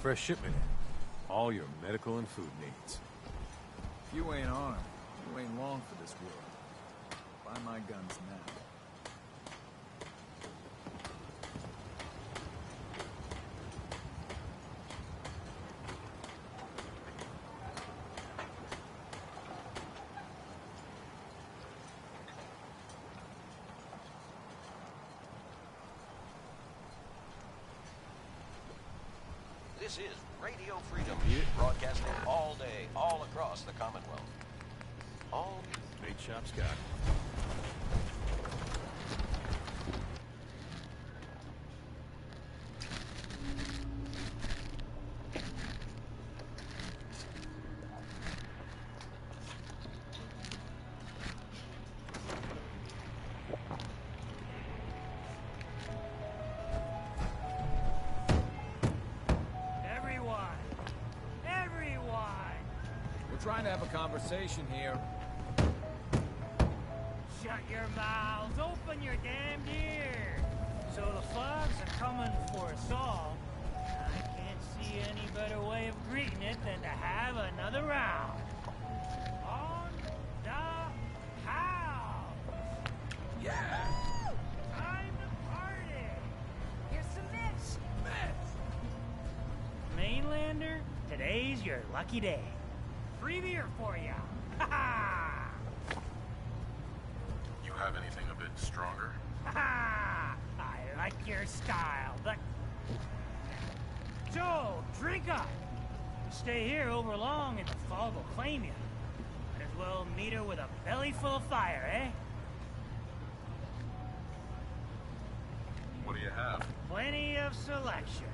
fresh shipment in. All your medical and food needs. If you ain't armed, you ain't long for this world. Buy my guns now. This is Radio Freedom, broadcasting all day, all across the Commonwealth. All Bait Shop Scott. Trying to have a conversation here. Shut your mouths, open your damned ears. So the Fogs are coming for us all. I can't see any better way of greeting it than to have another round. On the house. Yeah. Time to party. Here's some Mitch. Mainlander, today's your lucky day. Free beer for ya. Ha ha! You have anything a bit stronger? Ha ha! I like your style, but... So, drink up. You stay here over long and the fog will claim you. Might as well meet her with a belly full of fire, eh? What do you have? Plenty of selection.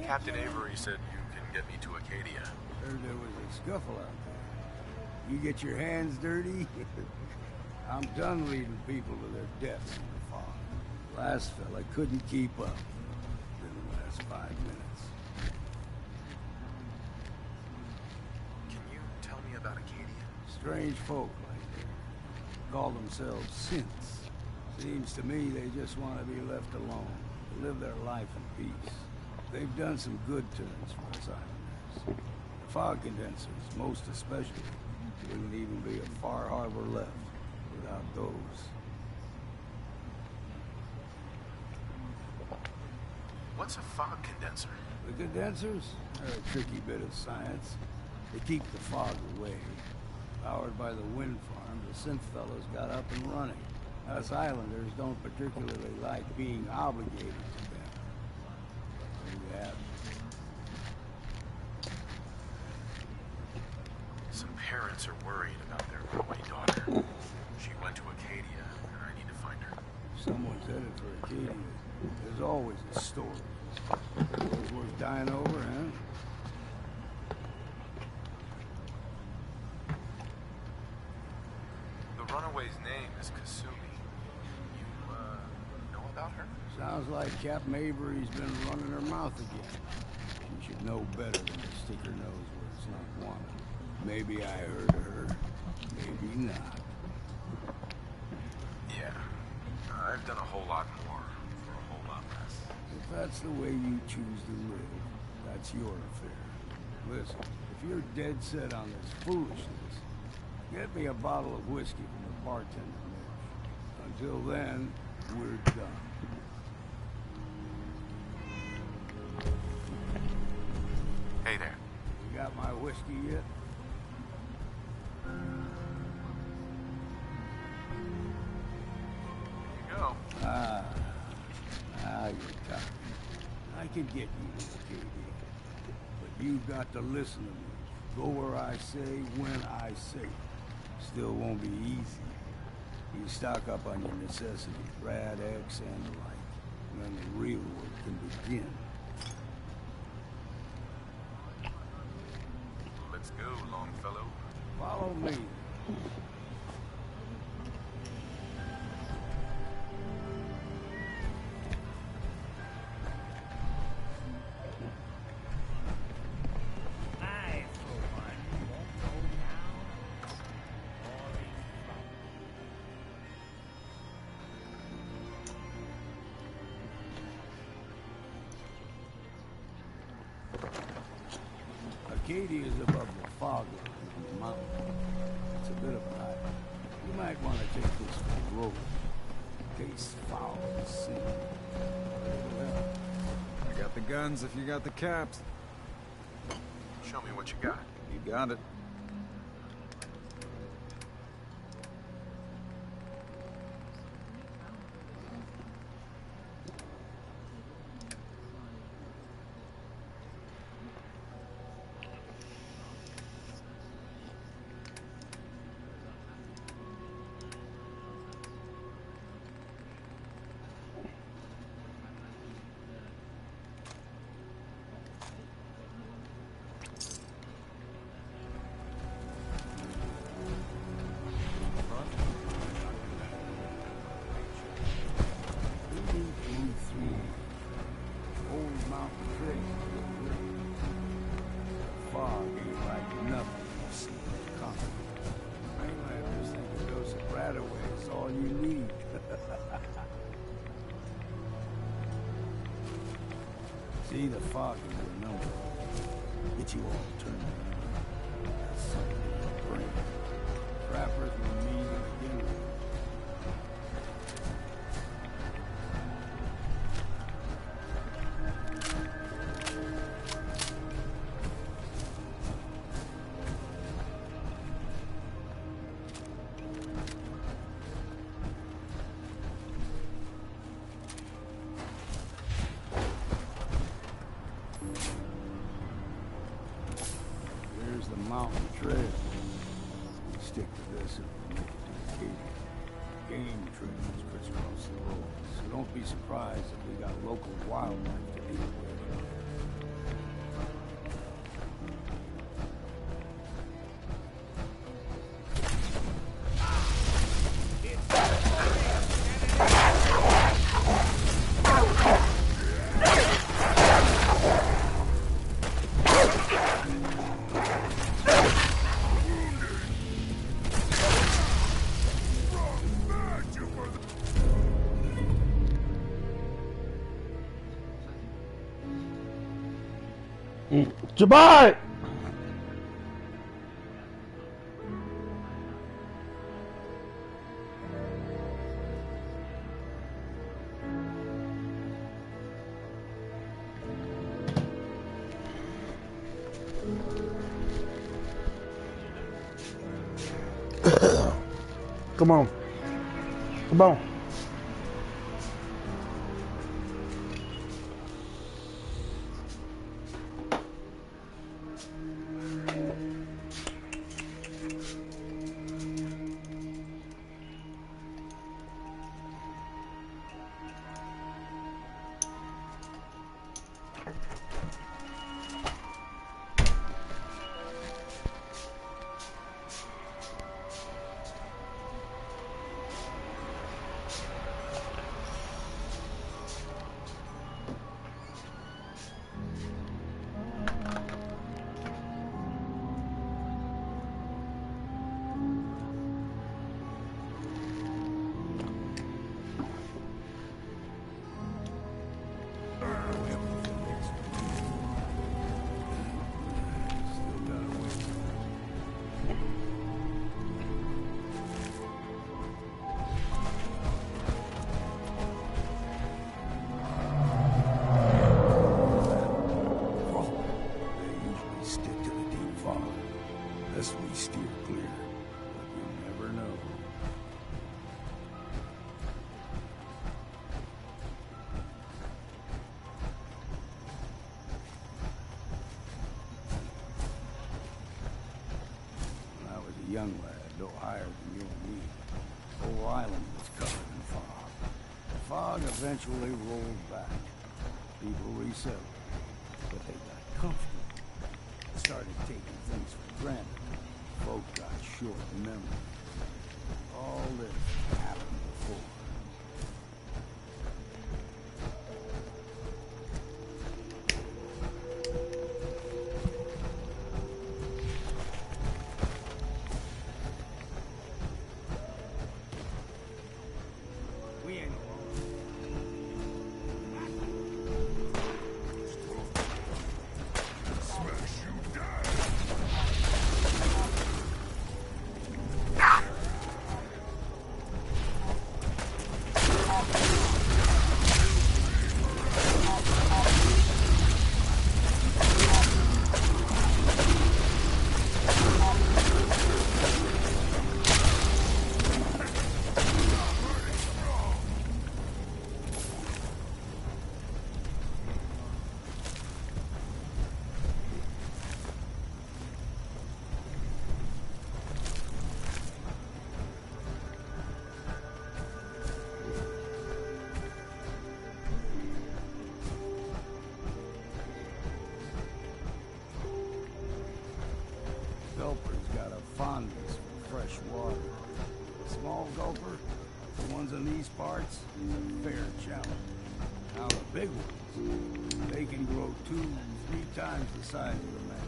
Captain Avery said you can get me to Acadia. Heard there was a scuffle out there. You get your hands dirty? I'm done leading people to their deaths in the fog. Last fella couldn't keep up. Didn't last 5 minutes. Can you tell me about Acadia? Strange folk like that. Call themselves synths. Seems to me they just want to be left alone. To live their life in peace. They've done some good turns for us islanders. The fog condensers, most especially. Wouldn't even be a far harbor left without those. What's a fog condenser? The condensers are a tricky bit of science. They keep the fog away. Powered by the wind farm, the synth fellows got up and running. Us islanders don't particularly like being obligated to them. Some parents are worried about their runaway daughter. She went to Acadia, and I need to find her. Someone's headed for Acadia. There's always a story. Those worth dying over, huh? The runaway's name is Kasumi. You, know about her? Sounds like Captain Avery's been running her mouth again. She should know better than to stick her nose where it's not wanted. Maybe I heard her, maybe not. Yeah. I've done a whole lot more for a whole lot less. If that's the way you choose to live, that's your affair. Listen, if you're dead set on this foolishness, get me a bottle of whiskey from the bartender, Mitch. Until then, we're done. Hey there. You got my whiskey yet? Go. Now you're talking. I can get you to Acadia, but you've got to listen to me. Go where I say, when I say. Still won't be easy. You stock up on your necessities, Rad X and the like, and then the real work can begin. Let's go, Longfellow. Follow me. Acadia is above the fog on the mountain. It's a bit of a hike. You might want to take this for a road. In case foul is seen. Well, I got the guns if you got the caps. Show me what you got. You got it. See, the fog is your number. Get you all turned around. That's something in your brain. Trappers will meet again. Mountain trail. We stick to this if we make it to Acadia. Game trails crisscross the road, so don't be surprised if we got local wildlife to deal with. Jabbar! Come on. Come on. We steer clear, but you never know. When I was a young lad, no higher than you and me, the whole island was covered in fog. The fog eventually rolled back. People resettled, but they got comfortable. Started taking things for granted. Folk got short memory. All this happened before. We ain't alone. Smash you down. fresh water. Small gulper, the ones in these parts, is a fair challenge. Now the big ones, they can grow 2-3 times the size of the man.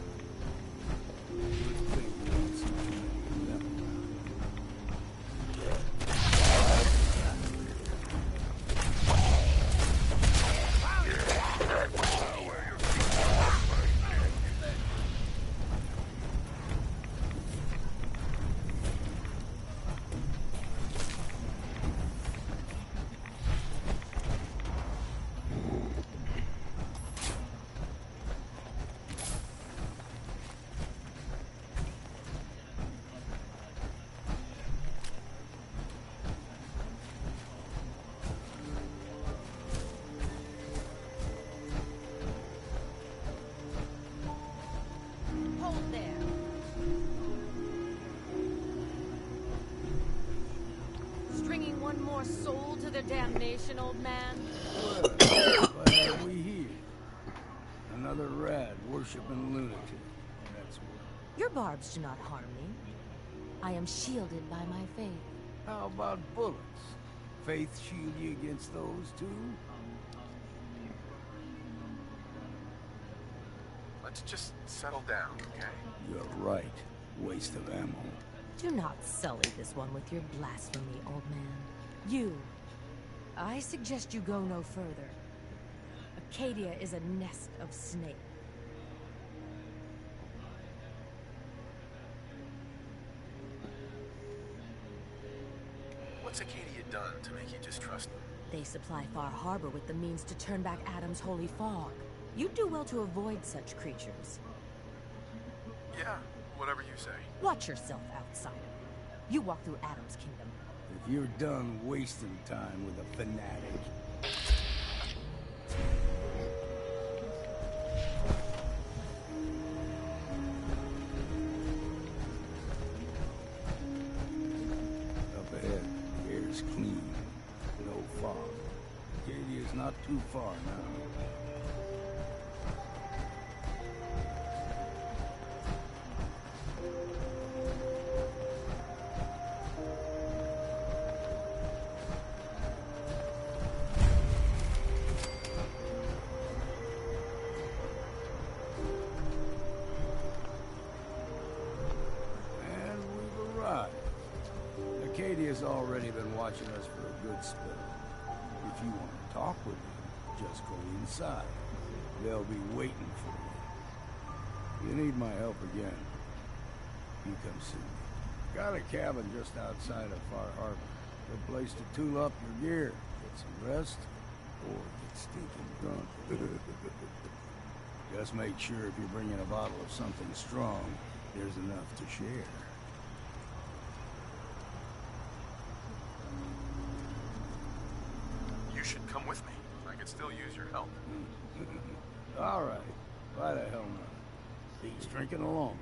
Good thing we don't see too many of them around. Hold there. Stringing one more soul to their damnation, old man? Well, what have we here? Another rad worshipping lunatic. That's what. Your barbs do not harm me. I am shielded by my faith. How about bullets? Faith shield you against those too? Let's just settle down, okay? You're right. Waste of ammo. Do not sully this one with your blasphemy, old man. You. I suggest you go no further. Acadia is a nest of snakes. What's Acadia done to make you distrust them? They supply Far Harbor with the means to turn back Adam's holy fog. You'd do well to avoid such creatures. Yeah, whatever you say. Watch yourself, outsider. You walk through Adam's kingdom. If you're done wasting time with a fanatic, up ahead, air's clean. No fog. Acadia's not too far now. And we've arrived. Acadia's already been watching us for a good spell. If you want to talk with them, just go inside. They'll be waiting for you. You need my help again, you come see me. Got a cabin just outside of Far Harbor. Good place to tool up your gear, get some rest, or get stinking drunk. Just make sure if you're bringing a bottle of something strong, there's enough to share. You should come with me. I could still use your help. All right. Why the hell not? He's drinking along.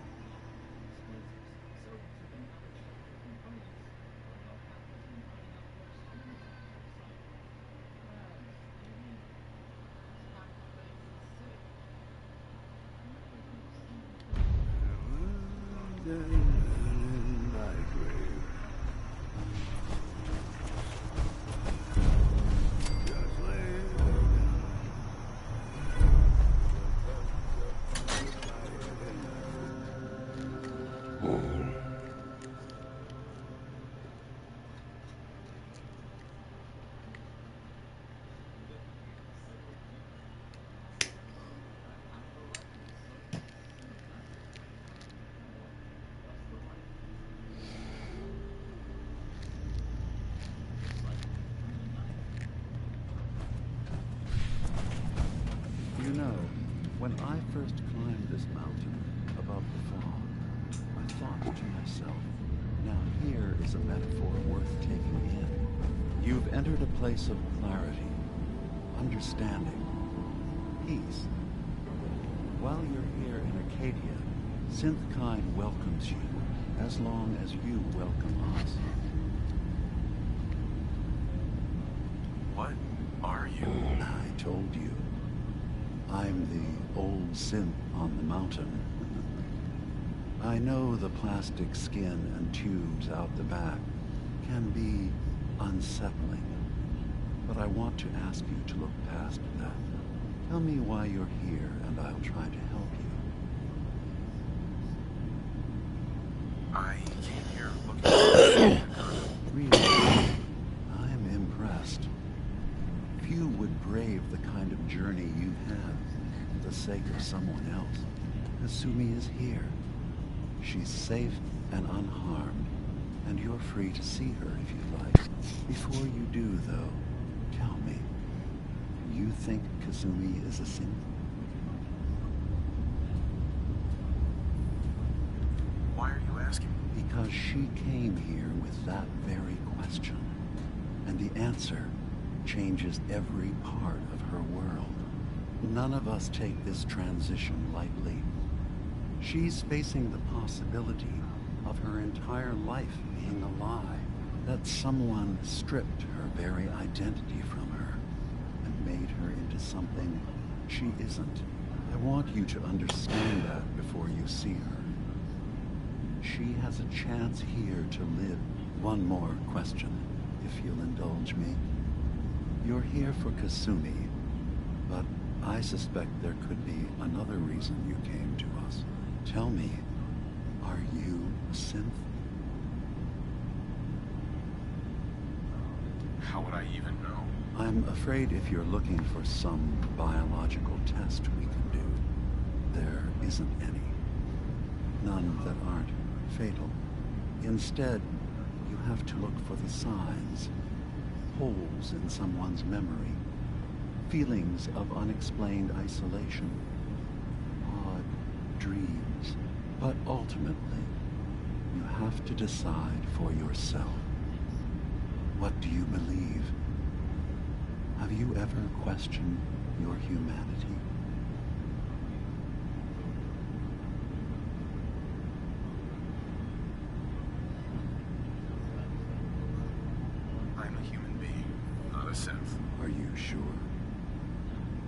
You know, when I first climbed this mountain above the fog, I thought to myself, now here is a metaphor worth taking in. You've entered a place of clarity, understanding, peace. While you're here in Acadia, Synthkind welcomes you, as long as you welcome us. What are you? I told you. I'm the old synth on the mountain. I know the plastic skin and tubes out the back can be unsettling, but I want to ask you to look past that. Tell me why you're here, and I'll try to help you. I came here looking for... Really? I'm impressed. Few would brave the kind of journey you have for the sake of someone else. Kasumi is here. She's safe and unharmed, and you're free to see her if you like. Before you do, though, tell me, you think Kasumi is a synth? Why are you asking? Because she came here with that very question, and the answer changes every part of her world. None of us take this transition lightly. She's facing the possibility of her entire life being a lie, that someone stripped her very identity from her and made her into something she isn't. I want you to understand that before you see her. She has a chance here to live. One more question, if you'll indulge me. You're here for Kasumi, but I suspect there could be another reason you came to us. Tell me, are you a synth? How would I even know? I'm afraid if you're looking for some biological test we can do, there isn't any. None that aren't fatal. Instead, you have to look for the signs, holes in someone's memory, feelings of unexplained isolation, odd dreams. But ultimately, you have to decide for yourself. What do you believe? Have you ever questioned your humanity? I'm a human being, not a synth. Are you sure?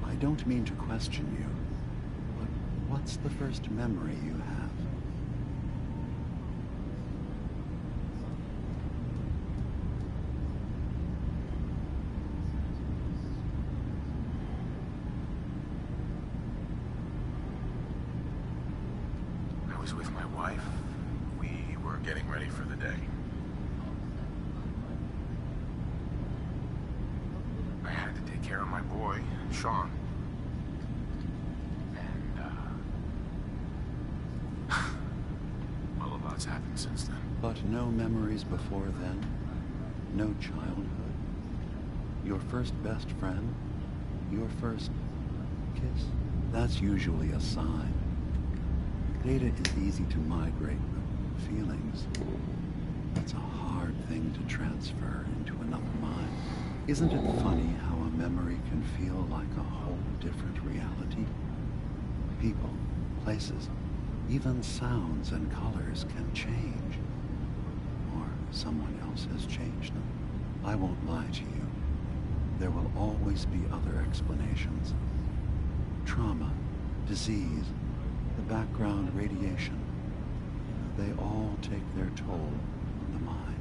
I don't mean to question you, but what's the first memory you have? I was with my wife. We were getting ready for the day. I had to take care of my boy, Sean. And, well, a lot's happened since then. But no memories before then? No childhood? Your first best friend? Your first kiss? That's usually a sign. Data is easy to migrate, but feelings, that's a hard thing to transfer into another mind. Isn't it funny how a memory can feel like a whole different reality? People, places, even sounds and colors can change. Or someone else has changed them. I won't lie to you. There will always be other explanations. Trauma, disease, the background radiation. They all take their toll on the mind.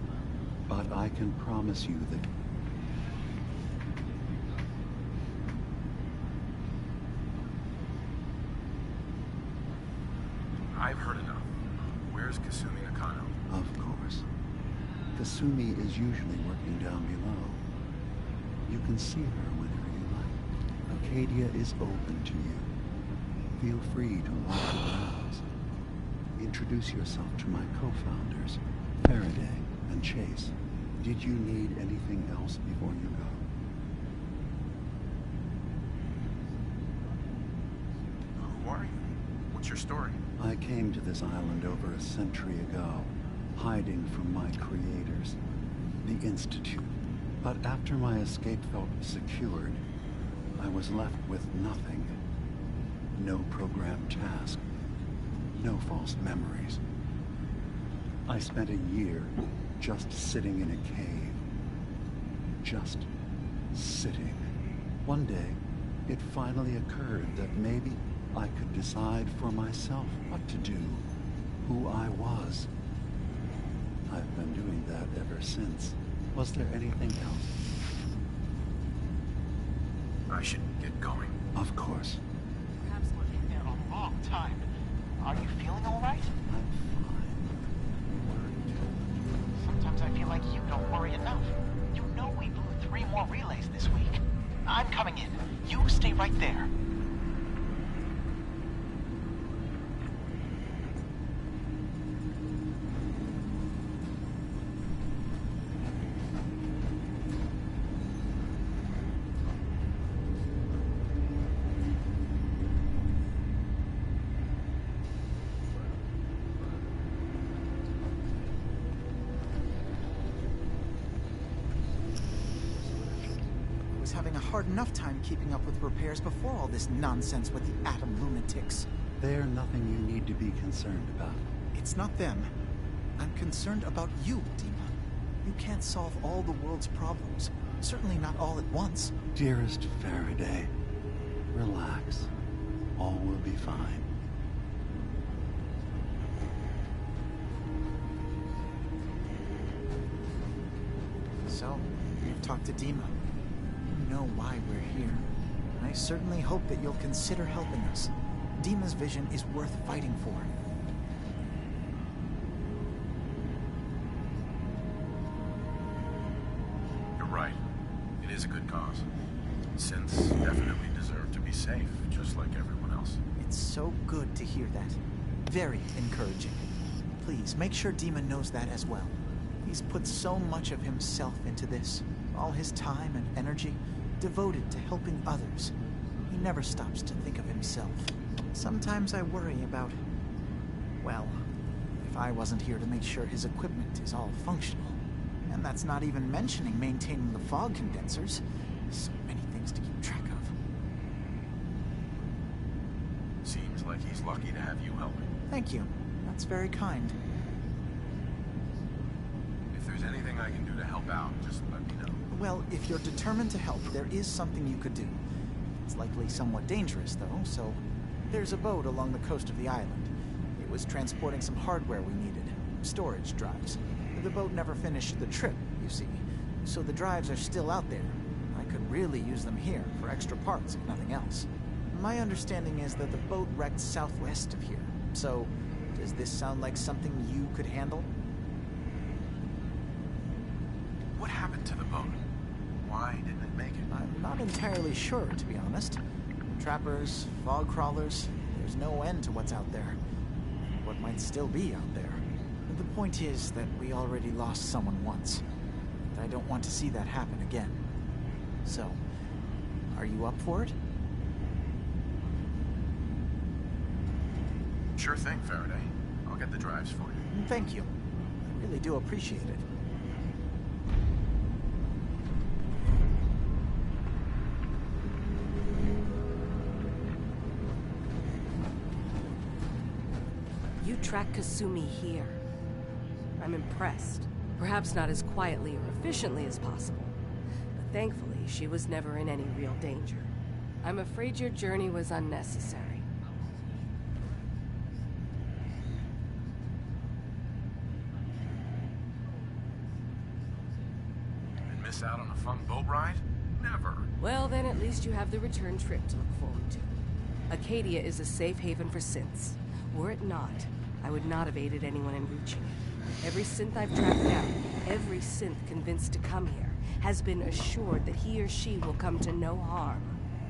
But I can promise you that I've heard enough. Where's Kasumi Nakano? Of course. Kasumi is usually working down below. You can see her whenever you like. Acadia is open to you. Feel free to walk around. Introduce yourself to my co-founders, Faraday and Chase. Did you need anything else before you go? Who are you? What's your story? I came to this island over a century ago, hiding from my creators, the Institute. But after my escape felt secured, I was left with nothing. No programmed task. No false memories. I spent a year just sitting in a cave. Just sitting. One day, it finally occurred that maybe I could decide for myself what to do. who I was. I've been doing that ever since. Was there anything else? I should get going. Of course. Perhaps looking there a long time. Are you feeling all right? I'm fine. Worried. Sometimes I feel like you don't worry enough. You know we blew 3 more relays this week. I'm coming in. You stay right there. Having a hard enough time keeping up with repairs before all this nonsense with the atom lunatics. They're nothing you need to be concerned about. It's not them. I'm concerned about you, Dima. You can't solve all the world's problems. Certainly not all at once. Dearest Faraday, relax. All will be fine. So, you've talked to Dima. You know why we're here. I certainly hope that you'll consider helping us. Dima's vision is worth fighting for. You're right. It is a good cause. Synths definitely deserve to be safe, just like everyone else. It's so good to hear that. Very encouraging. Please, make sure Dima knows that as well. He's put so much of himself into this. All his time and energy devoted to helping others. He never stops to think of himself. Sometimes I worry about, well, if I wasn't here to make sure his equipment is all functional. And that's not even mentioning maintaining the fog condensers. So many things to keep track of. Seems like he's lucky to have you helping. Thank you. That's very kind. If there's anything I can do to help out, just let me know. Well, if you're determined to help, there is something you could do. It's likely somewhat dangerous, though, so there's a boat along the coast of the island. It was transporting some hardware we needed, storage drives. The boat never finished the trip, you see, so the drives are still out there. I could really use them here for extra parts, if nothing else. My understanding is that the boat wrecked southwest of here, so does this sound like something you could handle? What happened to the boat? Why didn't it make it? I'm not entirely sure, to be honest. Trappers, fog crawlers, there's no end to what's out there. What might still be out there. The point is that we already lost someone once. And I don't want to see that happen again. So, are you up for it? Sure thing, Faraday. I'll get the drives for you. Thank you. I really do appreciate it. You track Kasumi here. I'm impressed. Perhaps not as quietly or efficiently as possible, but thankfully she was never in any real danger. I'm afraid your journey was unnecessary. And miss out on a fun boat ride? Never. Well, then at least you have the return trip to look forward to. Acadia is a safe haven for synths. Were it not, I would not have aided anyone in reaching it. Every synth I've tracked down, every synth convinced to come here, has been assured that he or she will come to no harm.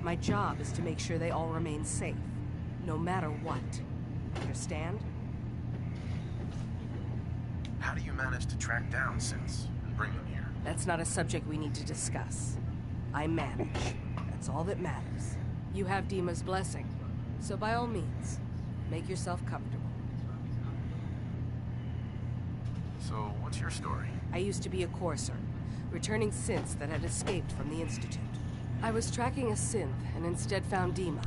My job is to make sure they all remain safe, no matter what. Understand? How do you manage to track down synths and bring them here? That's not a subject we need to discuss. I manage. That's all that matters. You have Dima's blessing, so by all means, make yourself comfortable. So, what's your story? I used to be a courser, returning synths that had escaped from the Institute. I was tracking a synth and instead found Dima.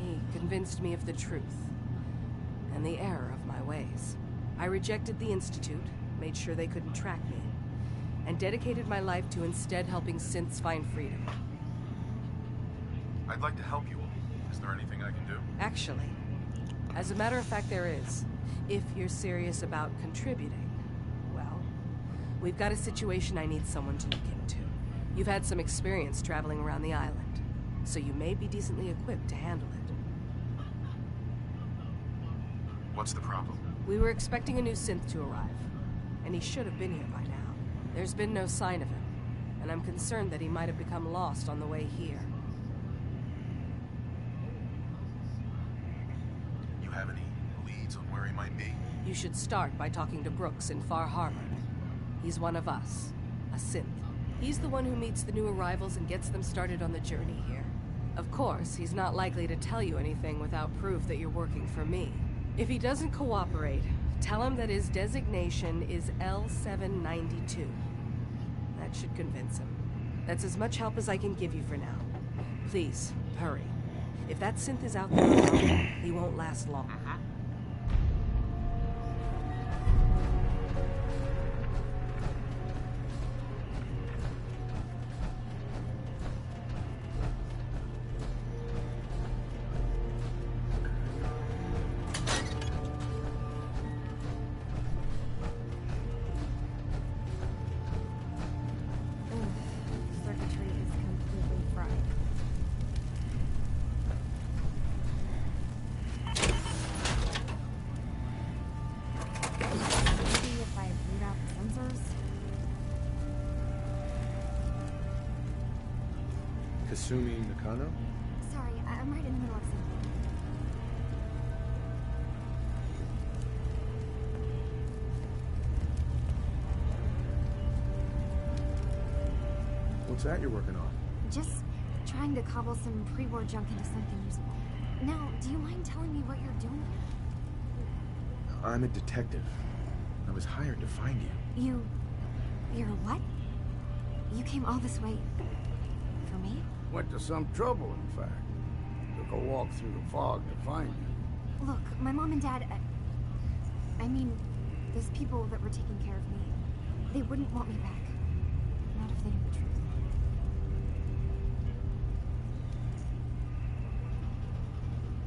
He convinced me of the truth and the error of my ways. I rejected the Institute, made sure they couldn't track me, and dedicated my life to instead helping synths find freedom. I'd like to help you all. Is there anything I can do? Actually, as a matter of fact, there is. If you're serious about contributing, well, we've got a situation I need someone to look into. You've had some experience traveling around the island, so you may be decently equipped to handle it. What's the problem? We were expecting a new synth to arrive, and he should have been here by now. There's been no sign of him, and I'm concerned that he might have become lost on the way here. You have any leads on where he might be? You should start by talking to Brooks in Far Harbor. He's one of us, a synth. He's the one who meets the new arrivals and gets them started on the journey here. Of course, he's not likely to tell you anything without proof that you're working for me. If he doesn't cooperate, tell him that his designation is L792. That should convince him. That's as much help as I can give you for now. Please, hurry. If that synth is out there alone, he won't last long. Kasumi Nakano? Sorry, I'm right in the middle of something. What's that you're working on? Just trying to cobble some pre-war junk into something usable. Now, do you mind telling me what you're doing here? I'm a detective. I was hired to find you. You're what? You came all this way for me? Went to some trouble, in fact. Took a walk through the fog to find you. Look, my mom and dad... I mean, those people that were taking care of me, they wouldn't want me back. Not if they knew the truth.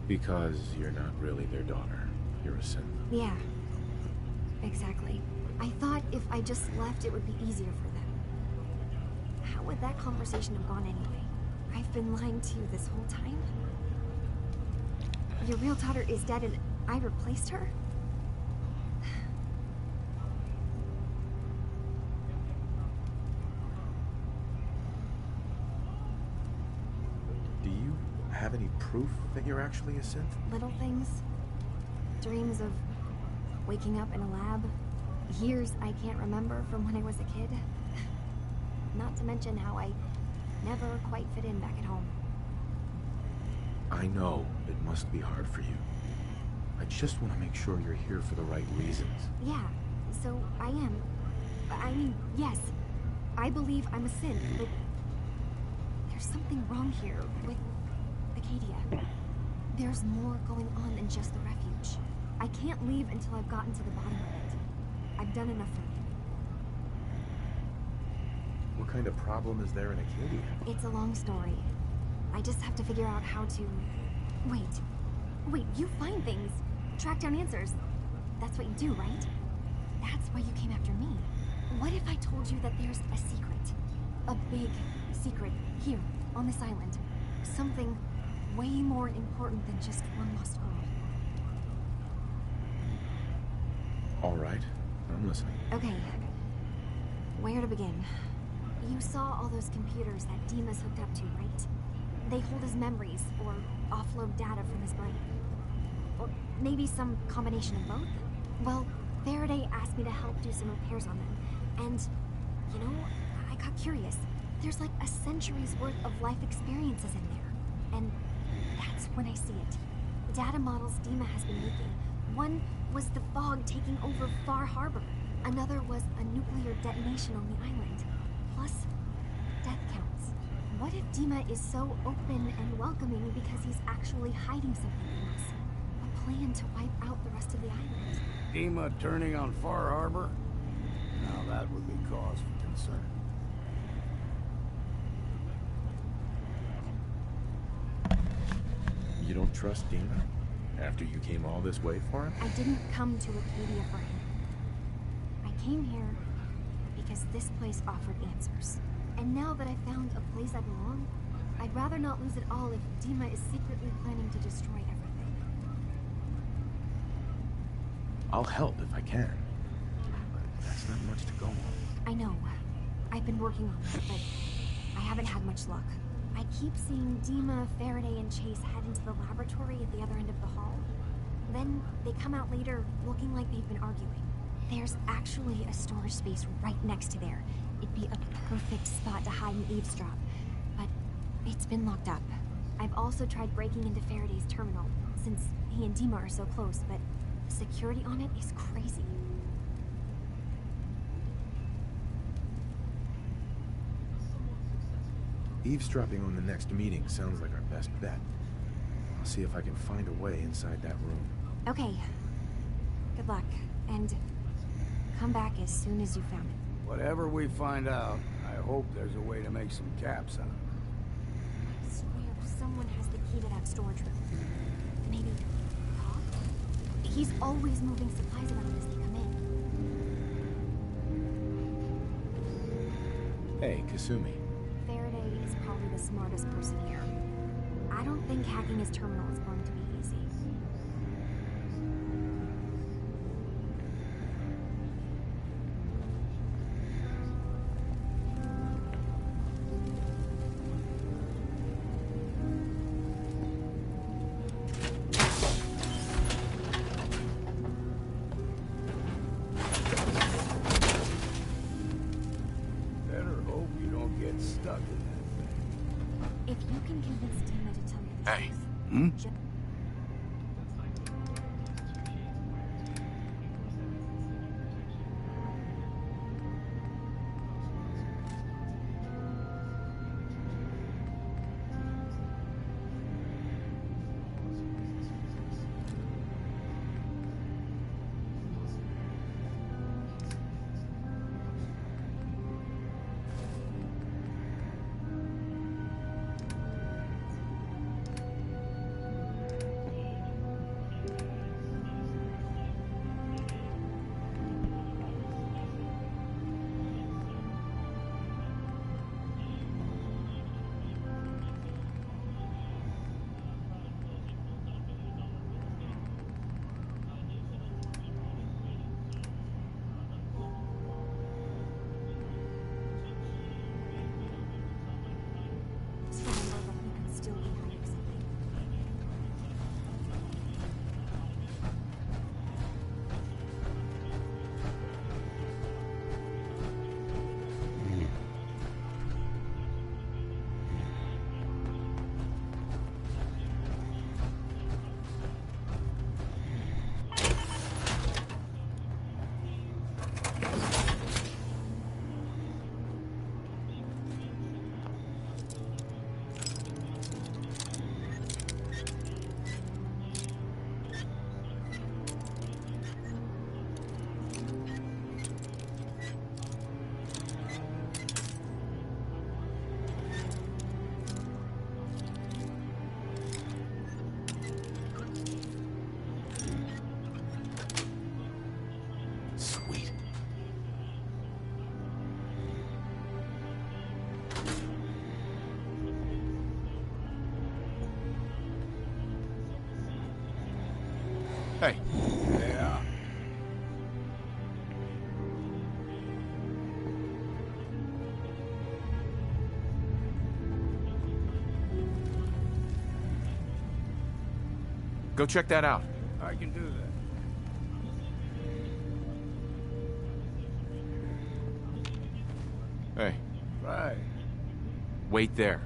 Because you're not really their daughter. You're a synth. Yeah. Exactly. I thought if I just left, it would be easier for them. How would that conversation have gone anyway? I've been lying to you this whole time? Your real daughter is dead and I replaced her? Do you have any proof that you're actually a synth? Little things. Dreams of waking up in a lab. Years I can't remember from when I was a kid. Not to mention how I never quite fit in back at home. I know it must be hard for you. I just want to make sure you're here for the right reasons. Yeah, so I am. I mean, yes, I believe I'm a synth, but there's something wrong here with Acadia. There's more going on than just the refuge. I can't leave until I've gotten to the bottom of it. I've done enough for me. What kind of problem is there in Acadia? It's a long story. I just have to figure out how to... Wait, you find things. Track down answers. That's what you do, right? That's why you came after me. What if I told you that there's a secret? A big secret here, on this island. Something way more important than just one lost girl. All right, I'm listening. Okay. Where to begin? You saw all those computers that Dima's hooked up to, right? They hold his memories, or offload data from his brain. Or maybe some combination of both? Well, Faraday asked me to help do some repairs on them. And, you know, I got curious. There's like a century's worth of life experiences in there. And that's when I see it. Data models Dima has been making. One was the fog taking over Far Harbor. Another was a nuclear detonation on the island. Plus, death counts. What if Dima is so open and welcoming because he's actually hiding something from us? A plan to wipe out the rest of the island. Dima turning on Far Harbor? Now that would be cause for concern. You don't trust Dima? After you came all this way for him? I didn't come to Acadia for him. I came here because this place offered answers. And now that I found a place I belong, I'd rather not lose it all if Dima is secretly planning to destroy everything. I'll help if I can. But that's not much to go on. I know. I've been working on it, but I haven't had much luck. I keep seeing Dima, Faraday, and Chase head into the laboratory at the other end of the hall. Then they come out later looking like they've been arguing. There's actually a storage space right next to there. It'd be a perfect spot to hide and eavesdrop. But it's been locked up. I've also tried breaking into Faraday's terminal, since he and Dima are so close, but the security on it is crazy. Eavesdropping on the next meeting sounds like our best bet. I'll see if I can find a way inside that room. Okay. Good luck, and come back as soon as you found it. Whatever we find out, I hope there's a way to make some caps out of it. I swear someone has the key to that storage room. Maybe Hawk? He's always moving supplies around as they come in. Hey, Kasumi. Faraday is probably the smartest person here. I don't think hacking his terminal is going to be easy. Better hope you don't get stuck in that thing. If you can convince Dima to tell me the Hey. truth, ju- just remember that he could still be hiding something. Sweet. Hey. Yeah. Go check that out. I can do that. Hey, Right. wait there.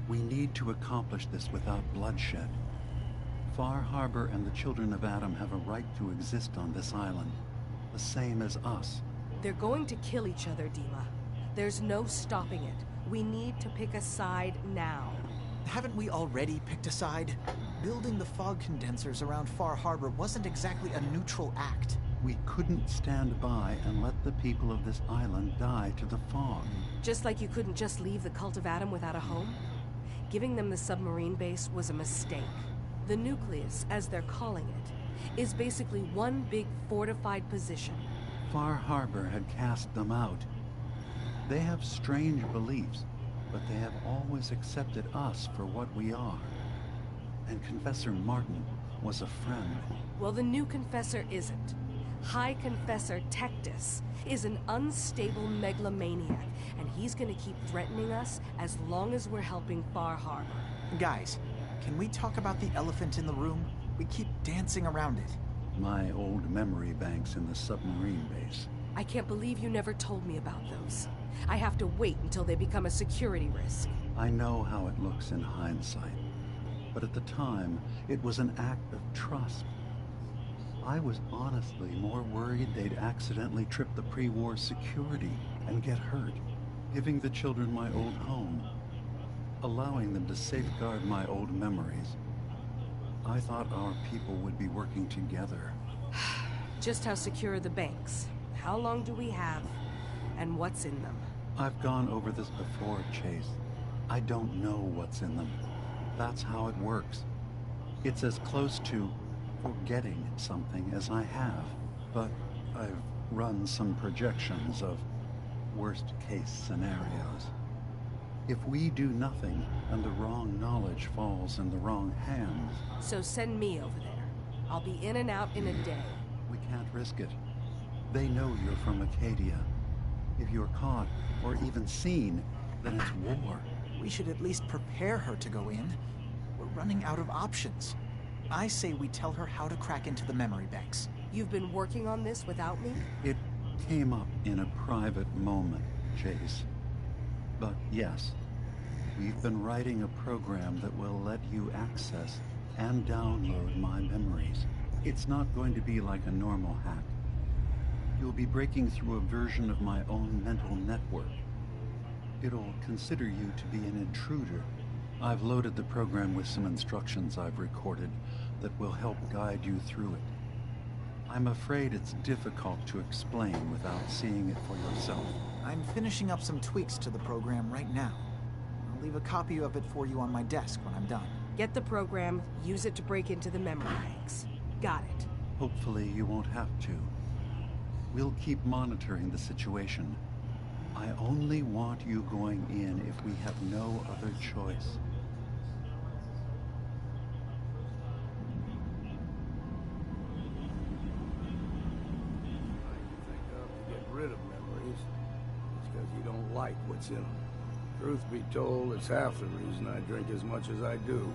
We need to accomplish this without bloodshed. Far Harbor and the Children of Adam have a right to exist on this island, the same as us. They're going to kill each other, Dima. There's no stopping it. We need to pick a side now. Haven't we already picked a side? Building the fog condensers around Far Harbor wasn't exactly a neutral act. We couldn't stand by and let the people of this island die to the fog. Just like you couldn't just leave the Cult of Adam without a home? Giving them the submarine base was a mistake. The nucleus, as they're calling it, is basically one big fortified position. Far Harbor had cast them out. They have strange beliefs, but they have always accepted us for what we are. And Confessor Martin was a friend. Well, the new Confessor isn't. High Confessor Tectus is an unstable megalomaniac, and he's gonna keep threatening us as long as we're helping Far Harbor. Guys, can we talk about the elephant in the room? We keep dancing around it. My old memory banks in the submarine base. I can't believe you never told me about those. I have to wait until they become a security risk. I know how it looks in hindsight, but at the time, it was an act of trust. I was honestly more worried they'd accidentally trip the pre-war security and get hurt, giving the children my old home, allowing them to safeguard my old memories. I thought our people would be working together. Just how secure are the banks? How long do we have? And what's in them? I've gone over this before, Chase. I don't know what's in them. That's how it works. It's as close to forgetting something as I have, but I've run some projections of worst-case scenarios. If we do nothing, and the wrong knowledge falls in the wrong hands... So send me over there. I'll be in and out in a day. We can't risk it. They know you're from Acadia. If you're caught, or even seen, then it's war. We should at least prepare her to go in. We're running out of options. I say we tell her how to crack into the memory banks. You've been working on this without me? It came up in a private moment, Chase. But yes, we've been writing a program that will let you access and download my memories. It's not going to be like a normal hack. You'll be breaking through a version of my own mental network. It'll consider you to be an intruder. I've loaded the program with some instructions I've recorded that will help guide you through it. I'm afraid it's difficult to explain without seeing it for yourself. I'm finishing up some tweaks to the program right now. I'll leave a copy of it for you on my desk when I'm done. Get the program, use it to break into the memory banks. Got it. Hopefully you won't have to. We'll keep monitoring the situation. I only want you going in if we have no other choice. Rid of memories. It's because you don't like what's in them. Truth be told, it's half the reason I drink as much as I do.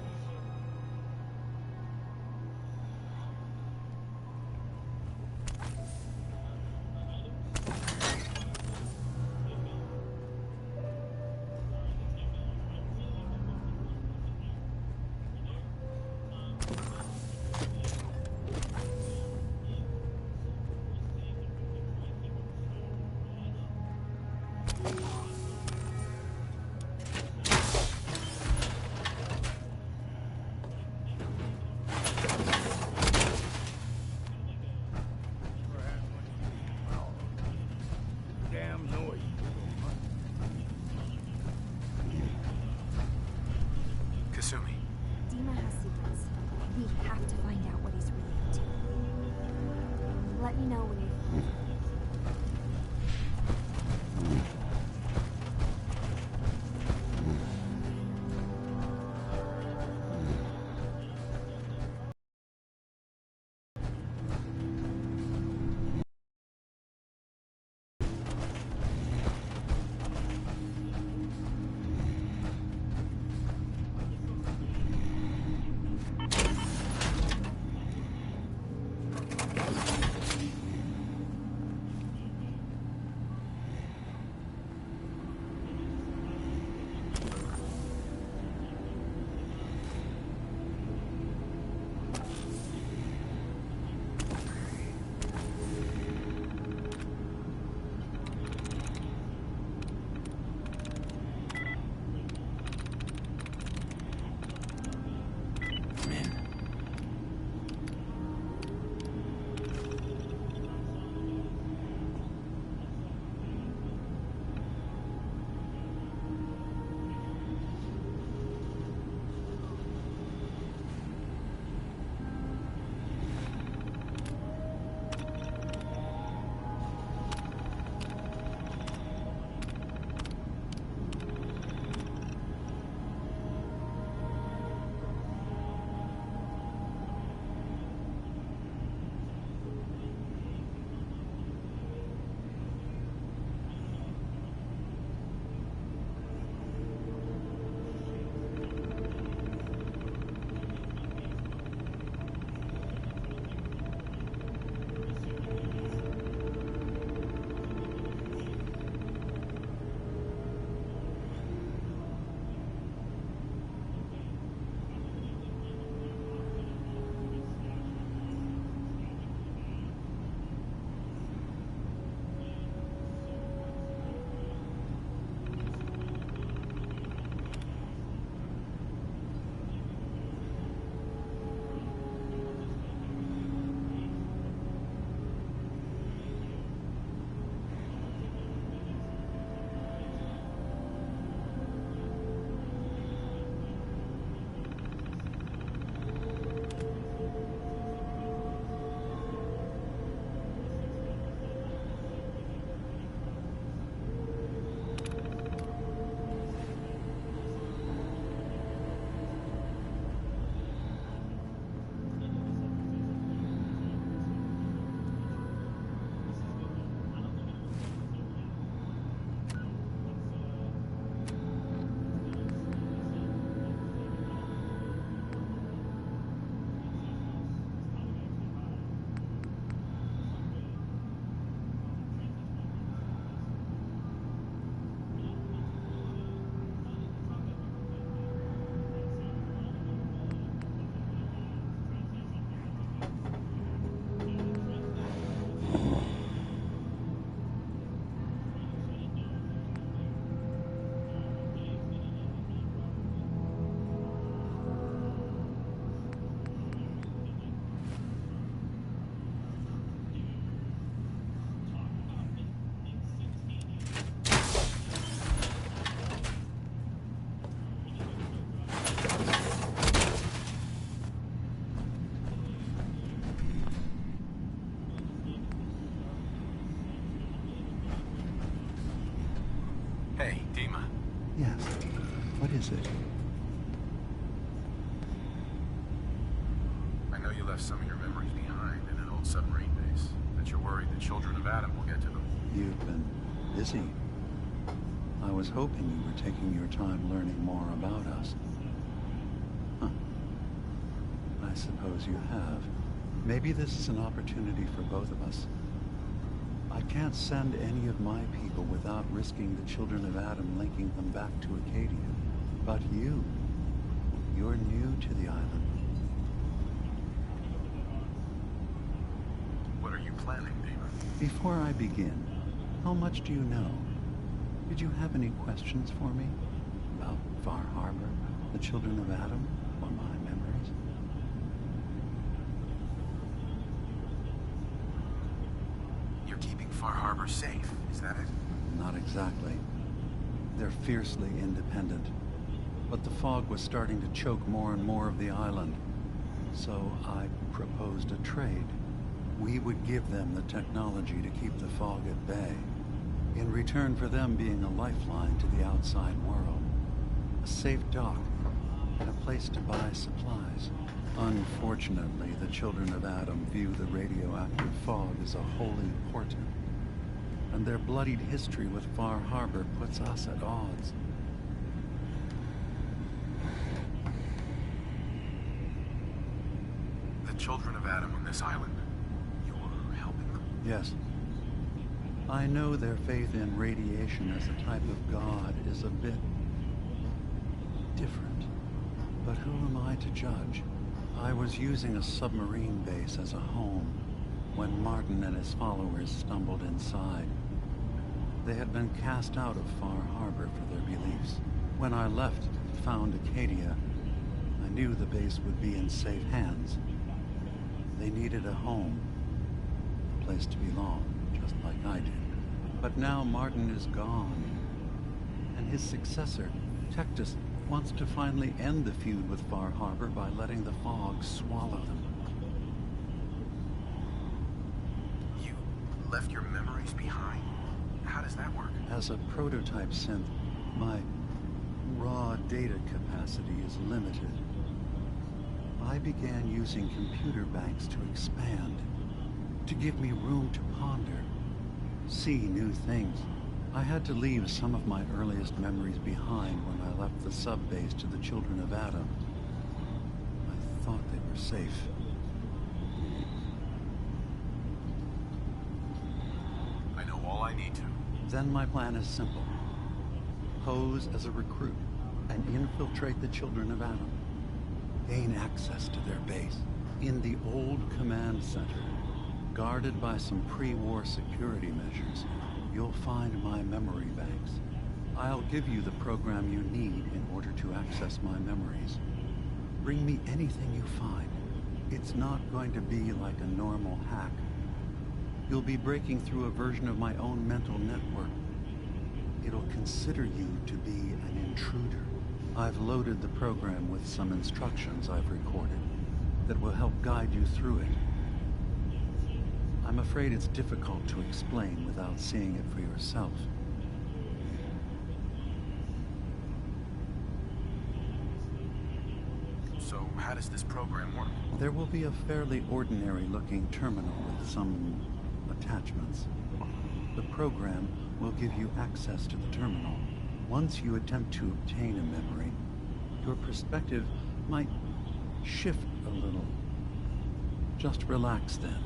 Hey, Dima. Yes. What is it? I know you left some of your memories behind in an old submarine base, but you're worried the children of Adam will get to them. You've been busy. I was hoping you were taking your time learning more about us. Huh. I suppose you have. Maybe this is an opportunity for both of us. I can't send any of my people without risking the children of Adam linking them back to Acadia. But you're new to the island. What are you planning, Dima? Before I begin, how much do you know? Did you have any questions for me? About Far Harbor, the children of Adam, or my memories? You're keeping Far Harbor safe, is that it? Not exactly. They're fiercely independent. But the fog was starting to choke more and more of the island. So I proposed a trade. We would give them the technology to keep the fog at bay, in return for them being a lifeline to the outside world. A safe dock, and a place to buy supplies. Unfortunately, the children of Adam view the radioactive fog as a holy portent, and their bloodied history with Far Harbor puts us at odds. The children of Adam on this island, you're helping them? Yes. I know their faith in radiation as a type of god is a bit different. But who am I to judge? I was using a submarine base as a home when Martin and his followers stumbled inside. They had been cast out of Far Harbor for their beliefs. When I left and found Acadia, I knew the base would be in safe hands. They needed a home, a place to belong, just like I did. But now Martin is gone, and his successor, Tectus, wants to finally end the feud with Far Harbor by letting the fog swallow them. You left your memories behind? How does that work? As a prototype synth, my raw data capacity is limited. I began using computer banks to expand, to give me room to ponder, see new things. I had to leave some of my earliest memories behind when I left the sub-base to the children of Adam. I thought they were safe. I know all I need to. Then my plan is simple. Pose as a recruit and infiltrate the children of Adam. Gain access to their base in the old command center. Guarded by some pre-war security measures, you'll find my memory banks. I'll give you the program you need in order to access my memories. Bring me anything you find. It's not going to be like a normal hack. You'll be breaking through a version of my own mental network. It'll consider you to be an intruder. I've loaded the program with some instructions I've recorded that will help guide you through it. I'm afraid it's difficult to explain without seeing it for yourself. So, how does this program work? There will be a fairly ordinary-looking terminal with some attachments. The program will give you access to the terminal. Once you attempt to obtain a memory, your perspective might shift a little. Just relax then.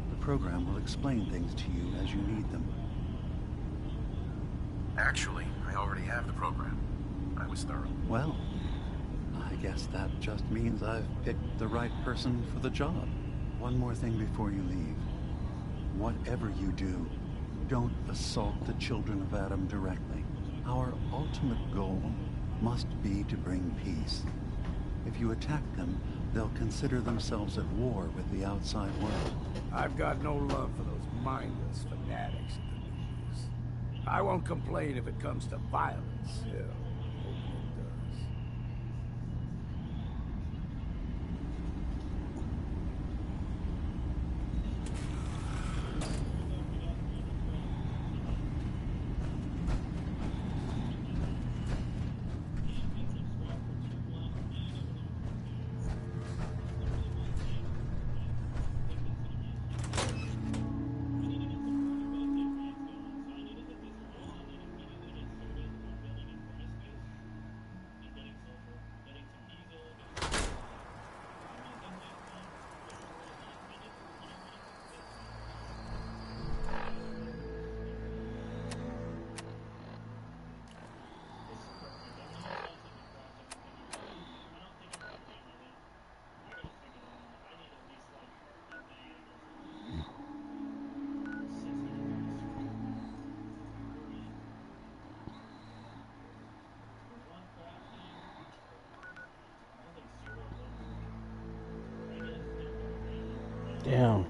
The program will explain things to you as you need them. Actually, I already have the program. I was thorough. Well, I guess that just means I've picked the right person for the job. One more thing before you leave. Whatever you do, don't assault the children of Adam directly. Our ultimate goal must be to bring peace. If you attack them, they'll consider themselves at war with the outside world. I've got no love for those mindless fanatics in the news. I won't complain if it comes to violence. Hell, hoping it does. Damn.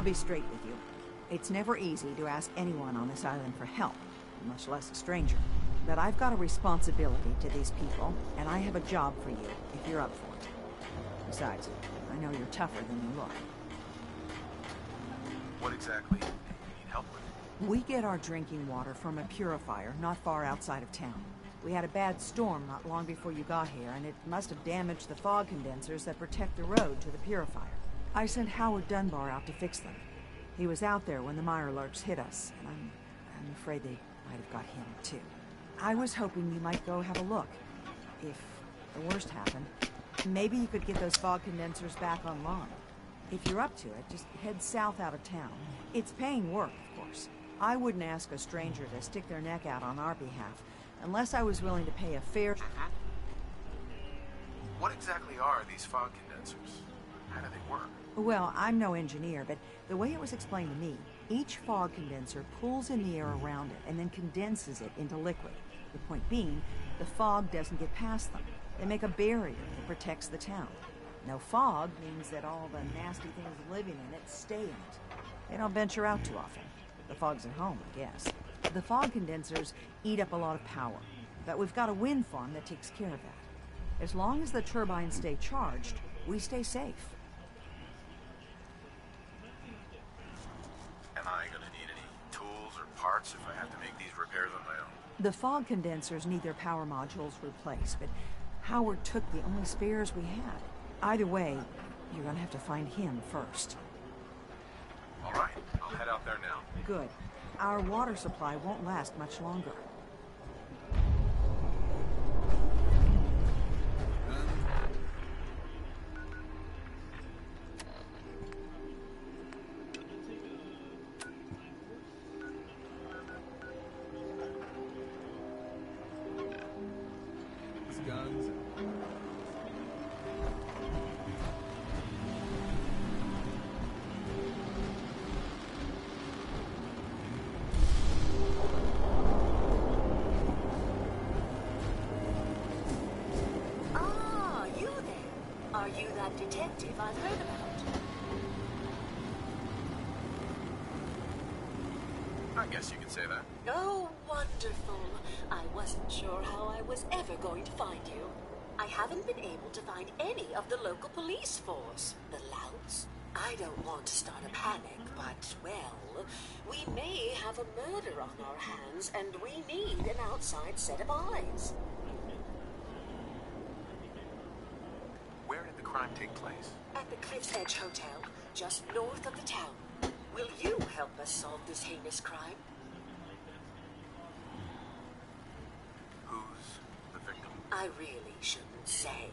I'll be straight with you. It's never easy to ask anyone on this island for help, much less a stranger. But I've got a responsibility to these people, and I have a job for you, if you're up for it. Besides, I know you're tougher than you look. What exactly do you need help with? We get our drinking water from a purifier not far outside of town. We had a bad storm not long before you got here, and it must have damaged the fog condensers that protect the road to the purifier. I sent Howard Dunbar out to fix them. He was out there when the Mirelurks hit us, and I'm afraid they might have got him, too. I was hoping you might go have a look. If the worst happened, maybe you could get those fog condensers back online. If you're up to it, just head south out of town. It's paying work, of course. I wouldn't ask a stranger to stick their neck out on our behalf, unless I was willing to pay a fair... What exactly are these fog condensers? How do they work? Well, I'm no engineer, but the way it was explained to me, each fog condenser pulls in the air around it and then condenses it into liquid. The point being, the fog doesn't get past them. They make a barrier that protects the town. No fog means that all the nasty things living in it stay in it. They don't venture out too often. The fog's at home, I guess. The fog condensers eat up a lot of power, but we've got a wind farm that takes care of that. As long as the turbines stay charged, we stay safe. Am I gonna need any tools or parts if I have to make these repairs on my own? The fog condensers need their power modules replaced, but Howard took the only spares we had. Either way, you're gonna have to find him first. All right, I'll head out there now. Good. Our water supply won't last much longer. Guns. Ah, you there. Are you that detective I've heard about? I guess you could say that. Oh, wonderful. I wasn't sure how I was ever going to find you. I haven't been able to find any of the local police force. The louts. I don't want to start a panic, but, well, we may have a murder on our hands, and we need an outside set of eyes. Where did the crime take place? At the Cliff's Edge Hotel, just north of the town. Will you help us solve this heinous crime? Who's the victim? I really shouldn't say.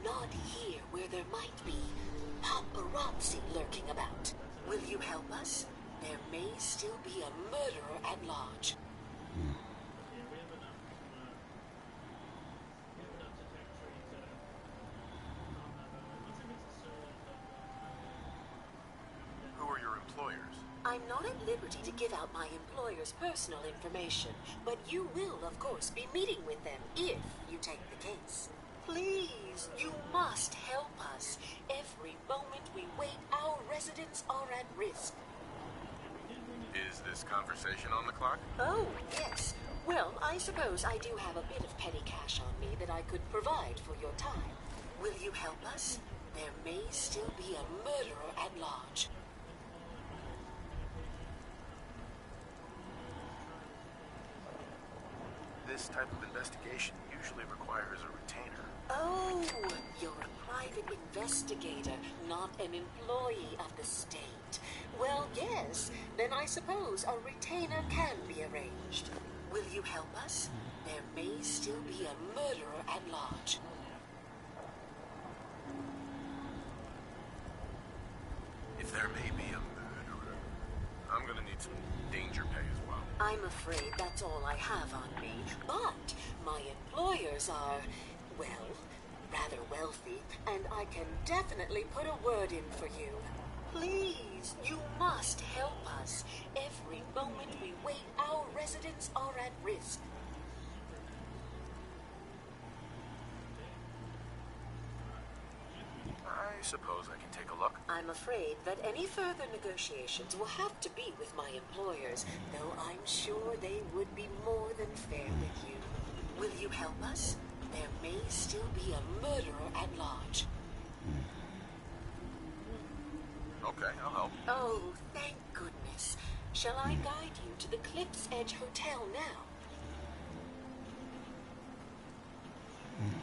Not here where there might be paparazzi lurking about. Will you help us? There may still be a murderer at large. Who are your employers? I'm not at liberty to give out my employer's personal information, but you will, of course, be meeting with them if you take the case. Please, you must help us. Every moment we wait, our residents are at risk. Is this conversation on the clock? Oh, yes. Well, I suppose I do have a bit of petty cash on me that I could provide for your time. Will you help us? There may still be a murderer at large. This type of investigation usually requires a retainer. Oh, you're a private investigator, not an employee of the state. Well, yes, then I suppose a retainer can be arranged. Will you help us? There may still be a murderer at large. If there may be a murderer, I'm gonna need some danger pay as well. I'm afraid that's all I have on me, but my employers are, well, rather wealthy, and I can definitely put a word in for you. Please, you must help us. Every moment we wait, our residents are at risk. I suppose I can take a look. I'm afraid that any further negotiations will have to be with my employers, though I'm sure they would be more than fair with you. Will you help us? There may still be a murderer at large. Okay, I'll help. Oh, thank goodness. Shall I guide you to the Cliff's Edge Hotel now?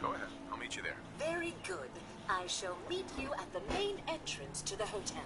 Go ahead. I'll meet you there. Very good. I shall meet you at the main entrance to the hotel.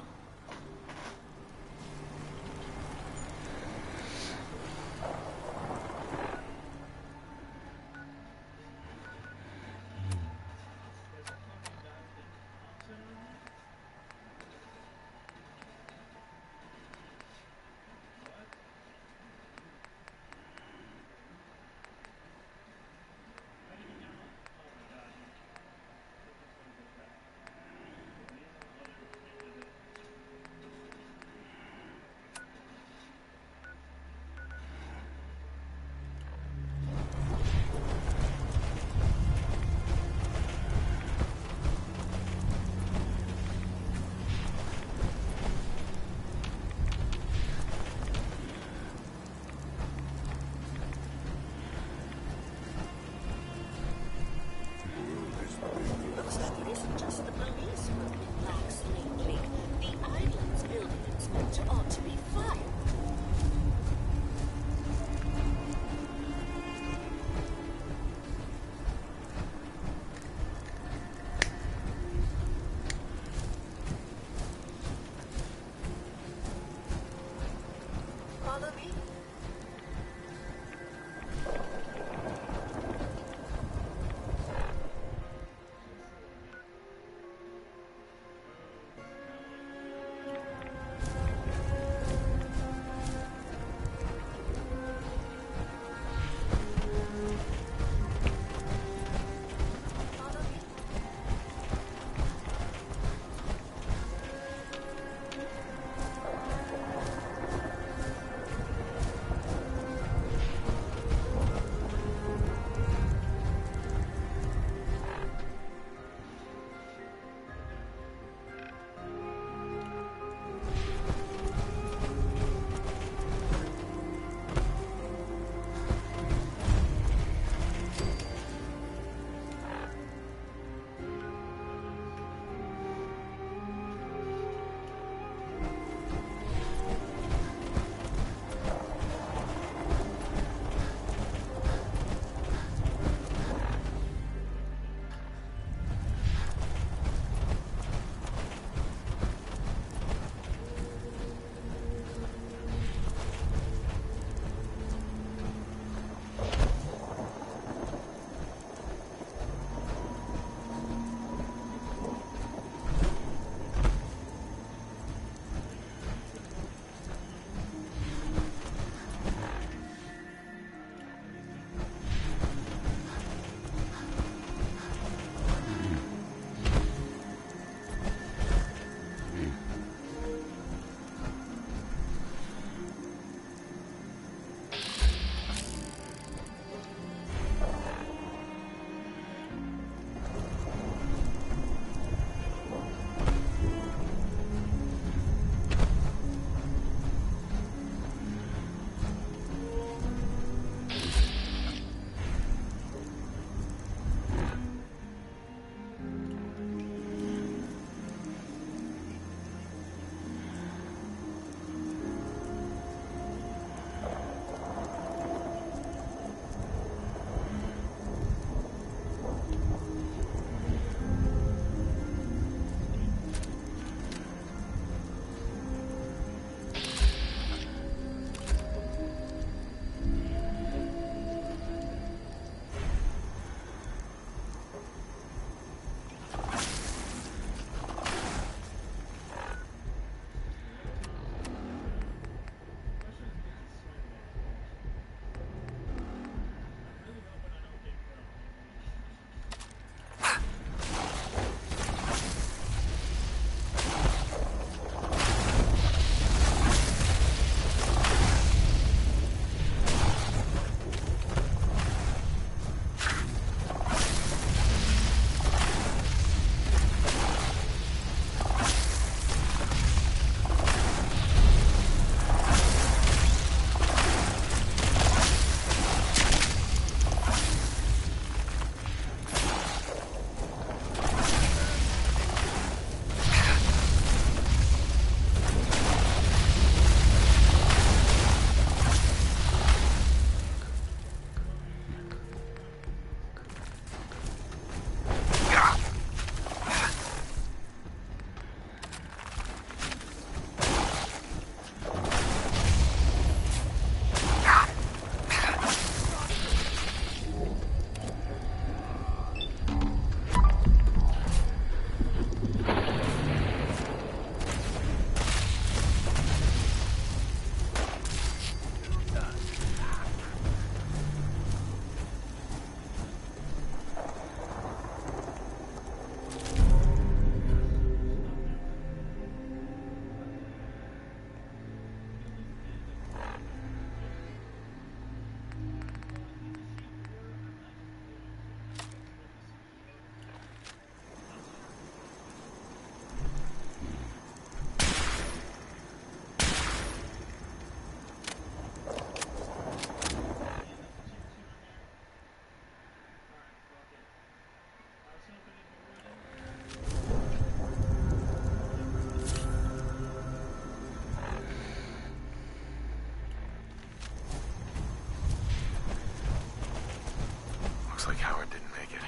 like Howard didn't make it.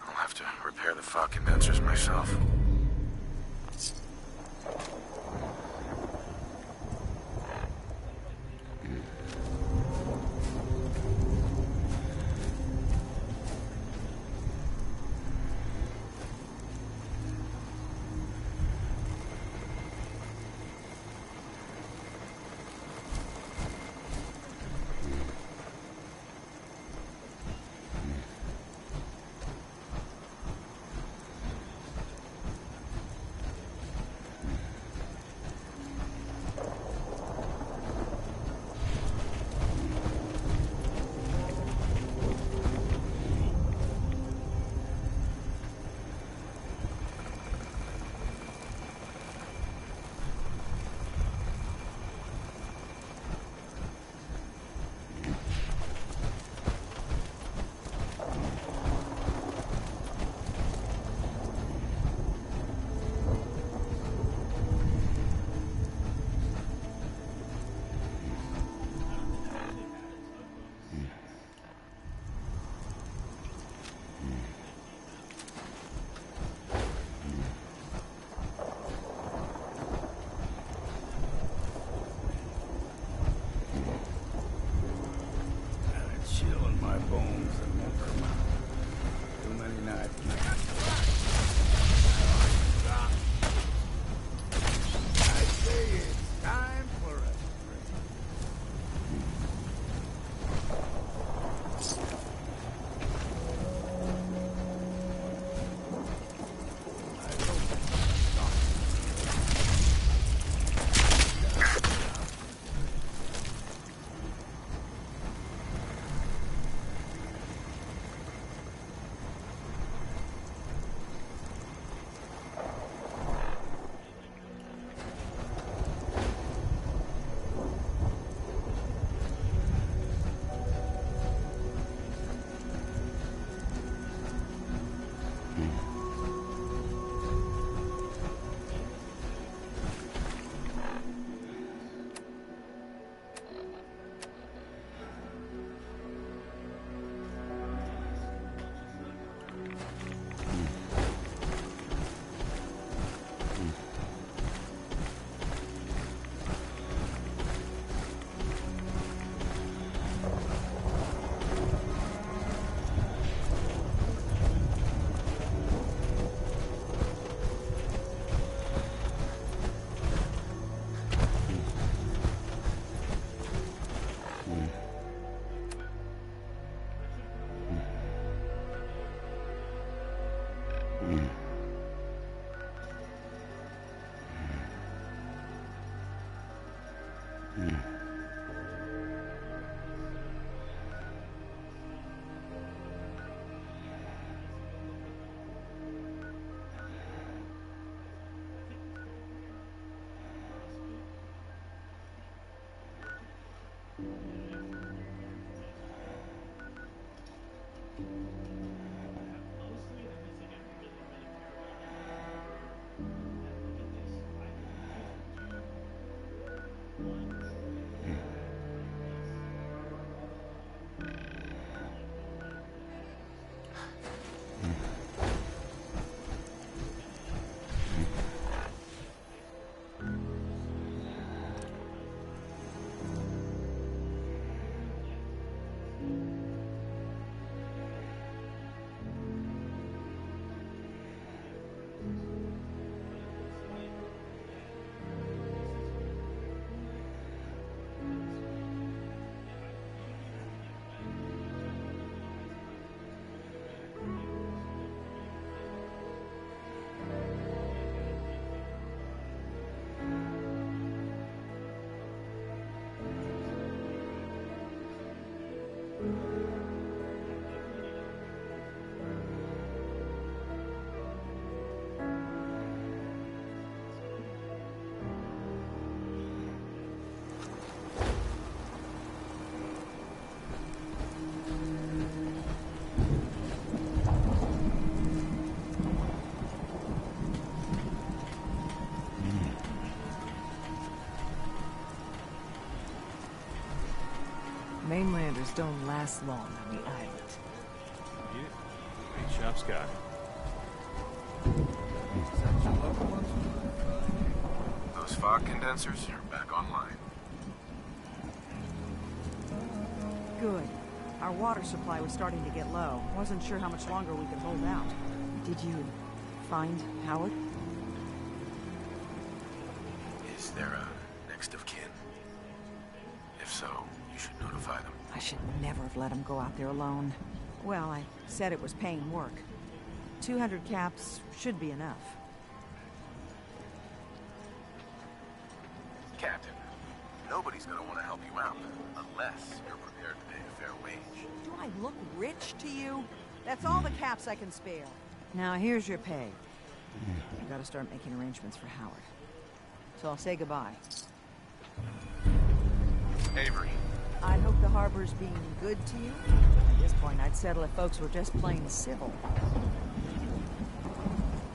I'll have to repair the fog condensers myself. Lasers don't last long on the island. Yeah. Great shop, Scott. Those fog condensers are back online. Good. Our water supply was starting to get low. Wasn't sure how much longer we could hold out. Did you find Howard? Is there a next of kin? If so, you should notify them. I should never have let him go out there alone. Well, I said it was paying work. 200 caps should be enough. Captain, nobody's gonna want to help you out unless you're prepared to pay a fair wage. Do I look rich to you? That's all the caps I can spare. Now here's your pay. I gotta start making arrangements for Howard. So I'll say goodbye. Avery. I hope the harbor's being good to you. At this point, I'd settle if folks were just plain civil.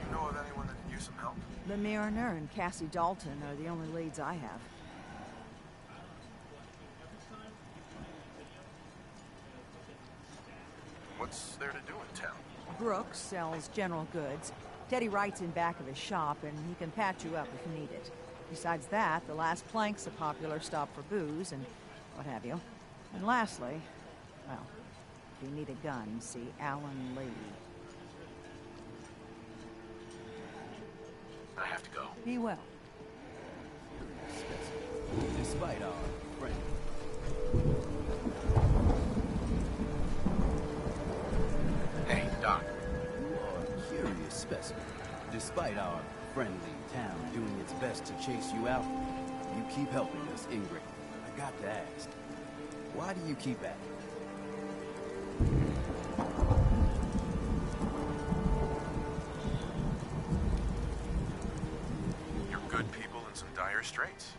You know of anyone that could use some help? The Mariner and Cassie Dalton are the only leads I have. What's there to do in town? Brooks sells general goods. Teddy Wright's in back of his shop, and he can patch you up if you need it. Besides that, the Last Plank's a popular stop for booze and what have you. And lastly, well, if you need a gun, see Alan Lee. I have to go. Be well. Despite our friend. Hey, Doc. You are a curious specimen. Despite our friendly town doing its best to chase you out, you keep helping us, Ingrid. I got to ask, why do you keep at it? You're good people in some dire straits.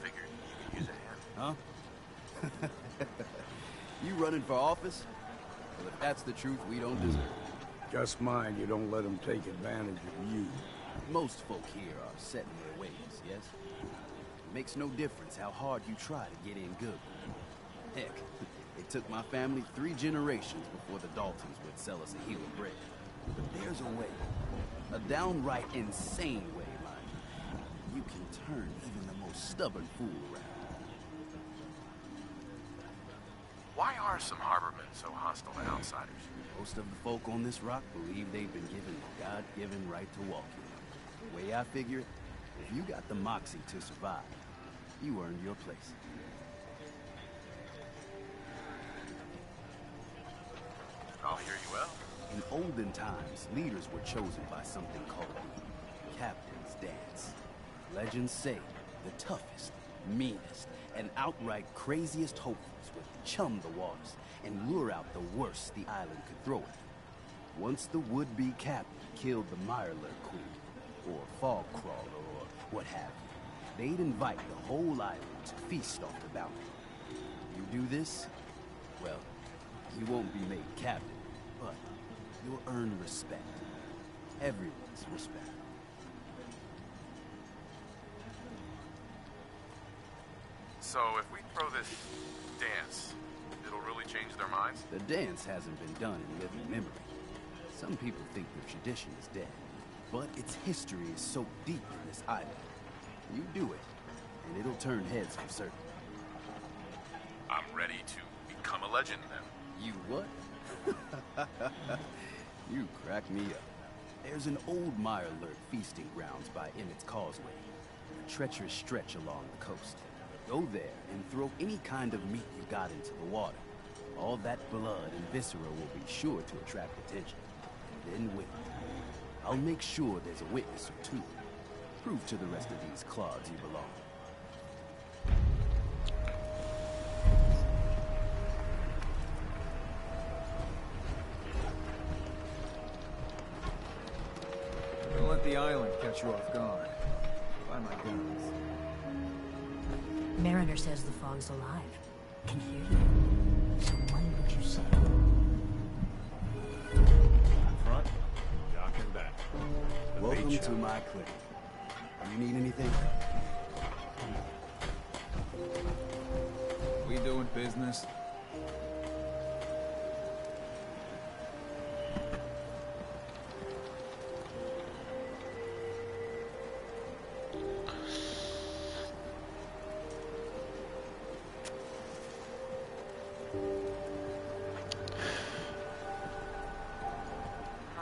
Figured you could use a hand. Huh? You running for office? Well, if that's the truth, we don't deserve it. Just mind you don't let them take advantage of you. Most folk here are set in their ways, yes? It makes no difference how hard you try to get in good. Heck, it took my family 3 generations before the Daltons would sell us a heel of bread. But there's a way. A downright insane way, mind you. You can turn even the most stubborn fool around. Why are some harbormen so hostile to outsiders? Most of the folk on this rock believe they've been given the God-given right to walk here. The way I figure it, if you got the moxie to survive, you earned your place. I'll hear you well. In olden times, leaders were chosen by something called the Captain's Dance. Legends say the toughest, meanest, and outright craziest hopefuls would chum the waters and lure out the worst the island could throw at them. Once the would-be captain killed the Mirelurk Queen, or Fog Crawler, or what have you, they'd invite the whole island to feast off the bounty. You do this, well, you won't be made captain, but you'll earn respect. Everyone's respect. So if we throw this dance, it'll really change their minds? The dance hasn't been done in living memory. Some people think the tradition is dead, but its history is so deep in this island. You do it, and it'll turn heads for certain. I'm ready to become a legend, then. You what? You crack me up. There's an old Mirelurk feasting grounds by Emmett's Causeway, a treacherous stretch along the coast. Go there and throw any kind of meat you got into the water. All that blood and viscera will be sure to attract attention. And then wait. I'll make sure there's a witness or two. Prove to the rest of these clods you belong. Don't let the island catch you off guard. Find my guns. Mariner says the fog's alive. Can hear you. So when would you say? Front, Doc and back. The Welcome bait to shop. my clinic. You need anything? We doing business?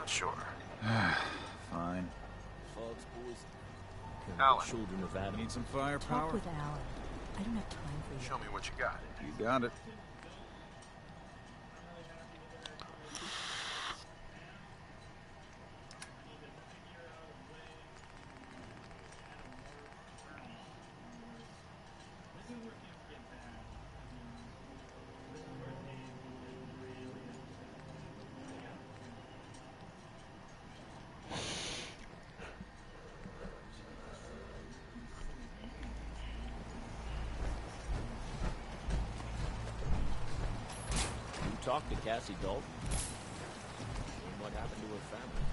sure. Fine. Fogs, boys. Alan. Children of Adam. Need some firepower? Talk with Alan. I don't have time for you. Show me what you got. You got it. Talk to Cassie Dalton. And what happened to her family?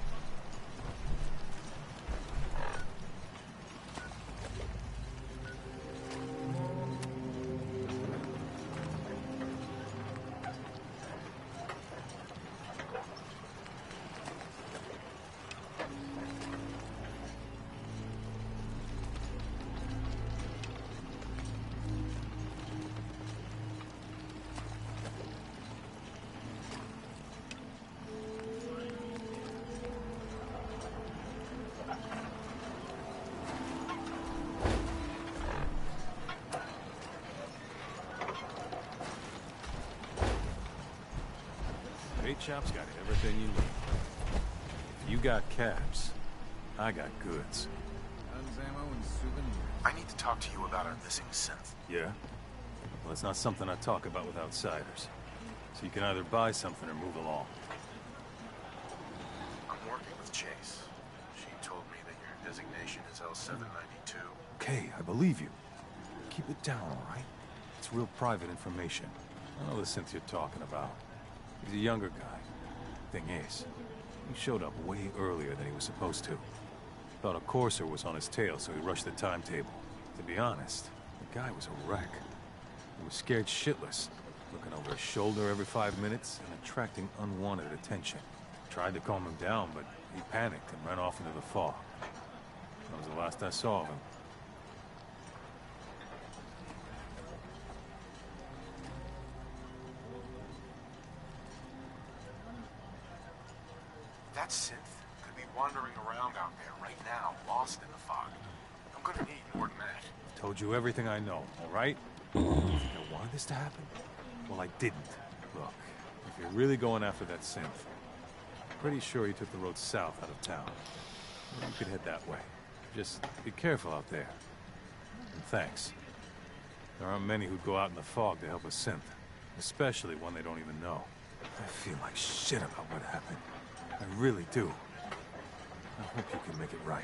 Bait Shop's got everything you need. If you got caps, I got goods. Guns, ammo, and souvenirs. I need to talk to you about our missing synth. Yeah? Well, it's not something I talk about with outsiders. So you can either buy something or move along. I'm working with Chase. She told me that your designation is L792. Okay, I believe you. Keep it down, all right? It's real private information. I know the synth you're talking about. He's a younger guy. Thing is, he showed up way earlier than he was supposed to. Thought a courser was on his tail, so he rushed the timetable. To be honest, the guy was a wreck. He was scared shitless, looking over his shoulder every 5 minutes and attracting unwanted attention. Tried to calm him down, but he panicked and ran off into the fog. That was the last I saw of him. That synth could be wandering around out there right now, lost in the fog. I'm gonna need more than that. Told you everything I know, all right? You think I wanted this to happen? Well, I didn't. Look, if you're really going after that synth, I'm pretty sure he took the road south out of town. Well, you could head that way. Just be careful out there. And thanks. There aren't many who'd go out in the fog to help a synth, especially one they don't even know. I feel like shit about what happened. I really do. I hope you can make it right.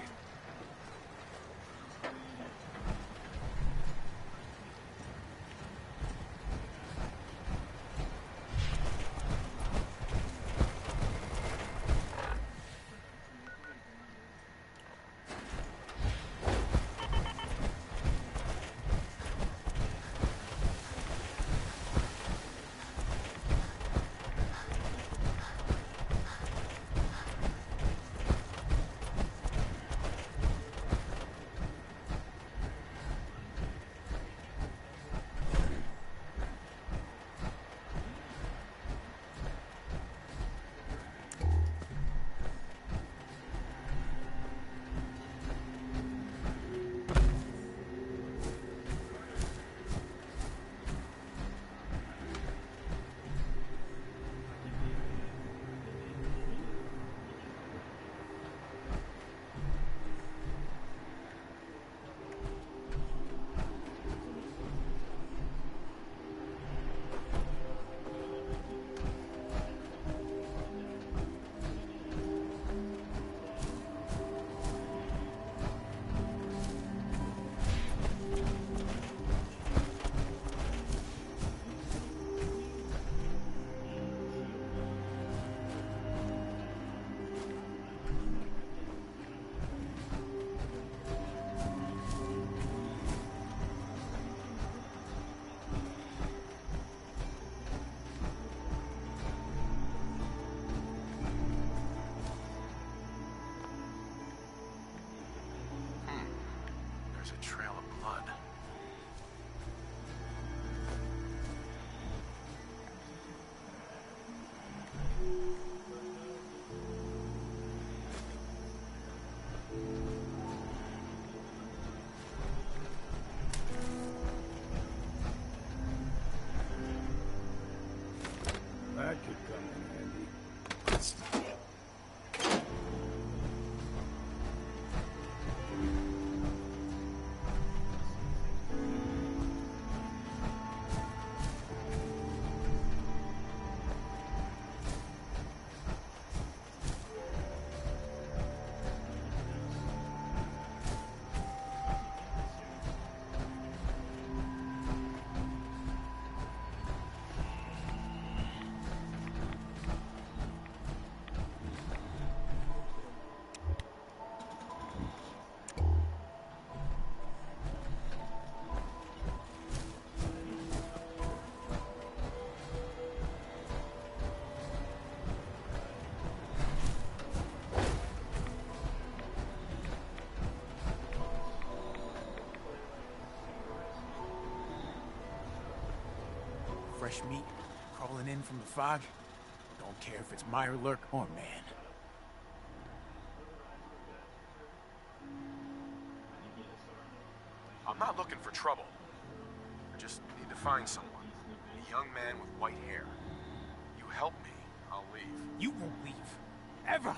There's a trail of blood. fresh meat crawling in from the fog. Don't care if it's Mirelurk or man. I'm not looking for trouble. I just need to find someone. A young man with white hair. You help me, I'll leave. You won't leave. Ever!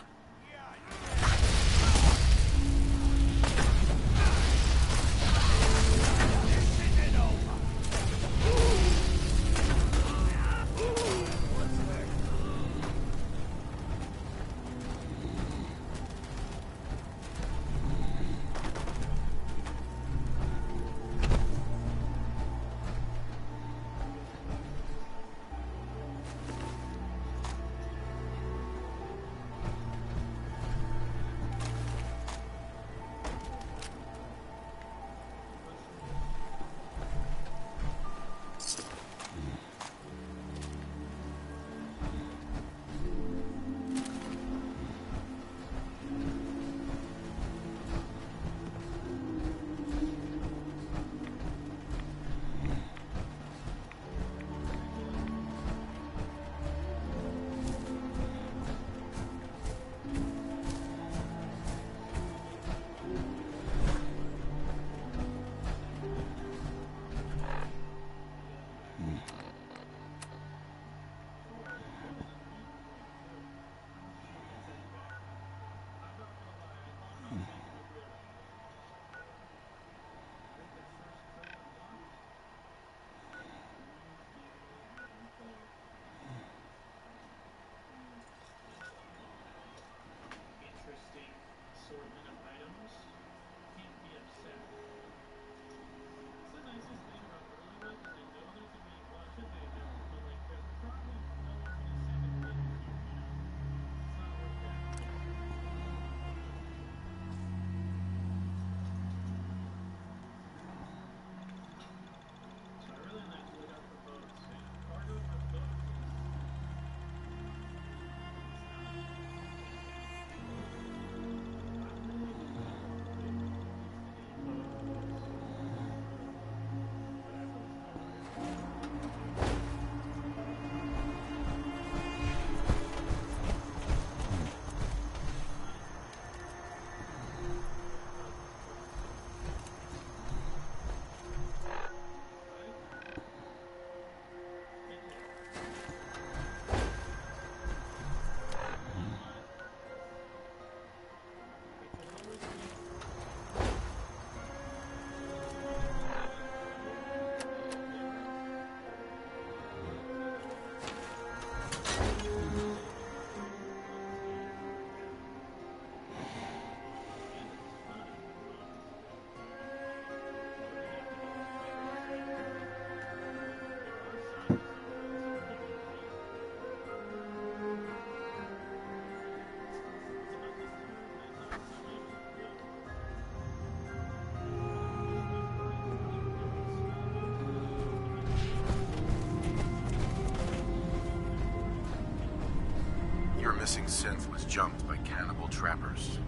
Your missing synth was jumped by cannibal trappers.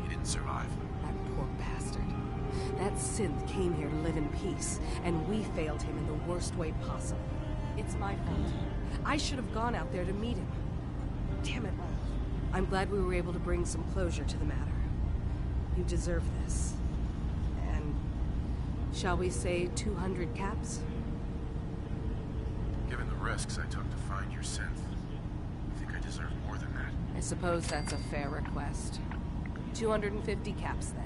He didn't survive. That poor bastard. That synth came here to live in peace, and we failed him in the worst way possible. It's my fault. I should have gone out there to meet him. Damn it all. I'm glad we were able to bring some closure to the matter. You deserve this. And shall we say 200 caps? Given the risks I took to find your synth, I think I deserve more than that. I suppose that's a fair request. 250 caps, then.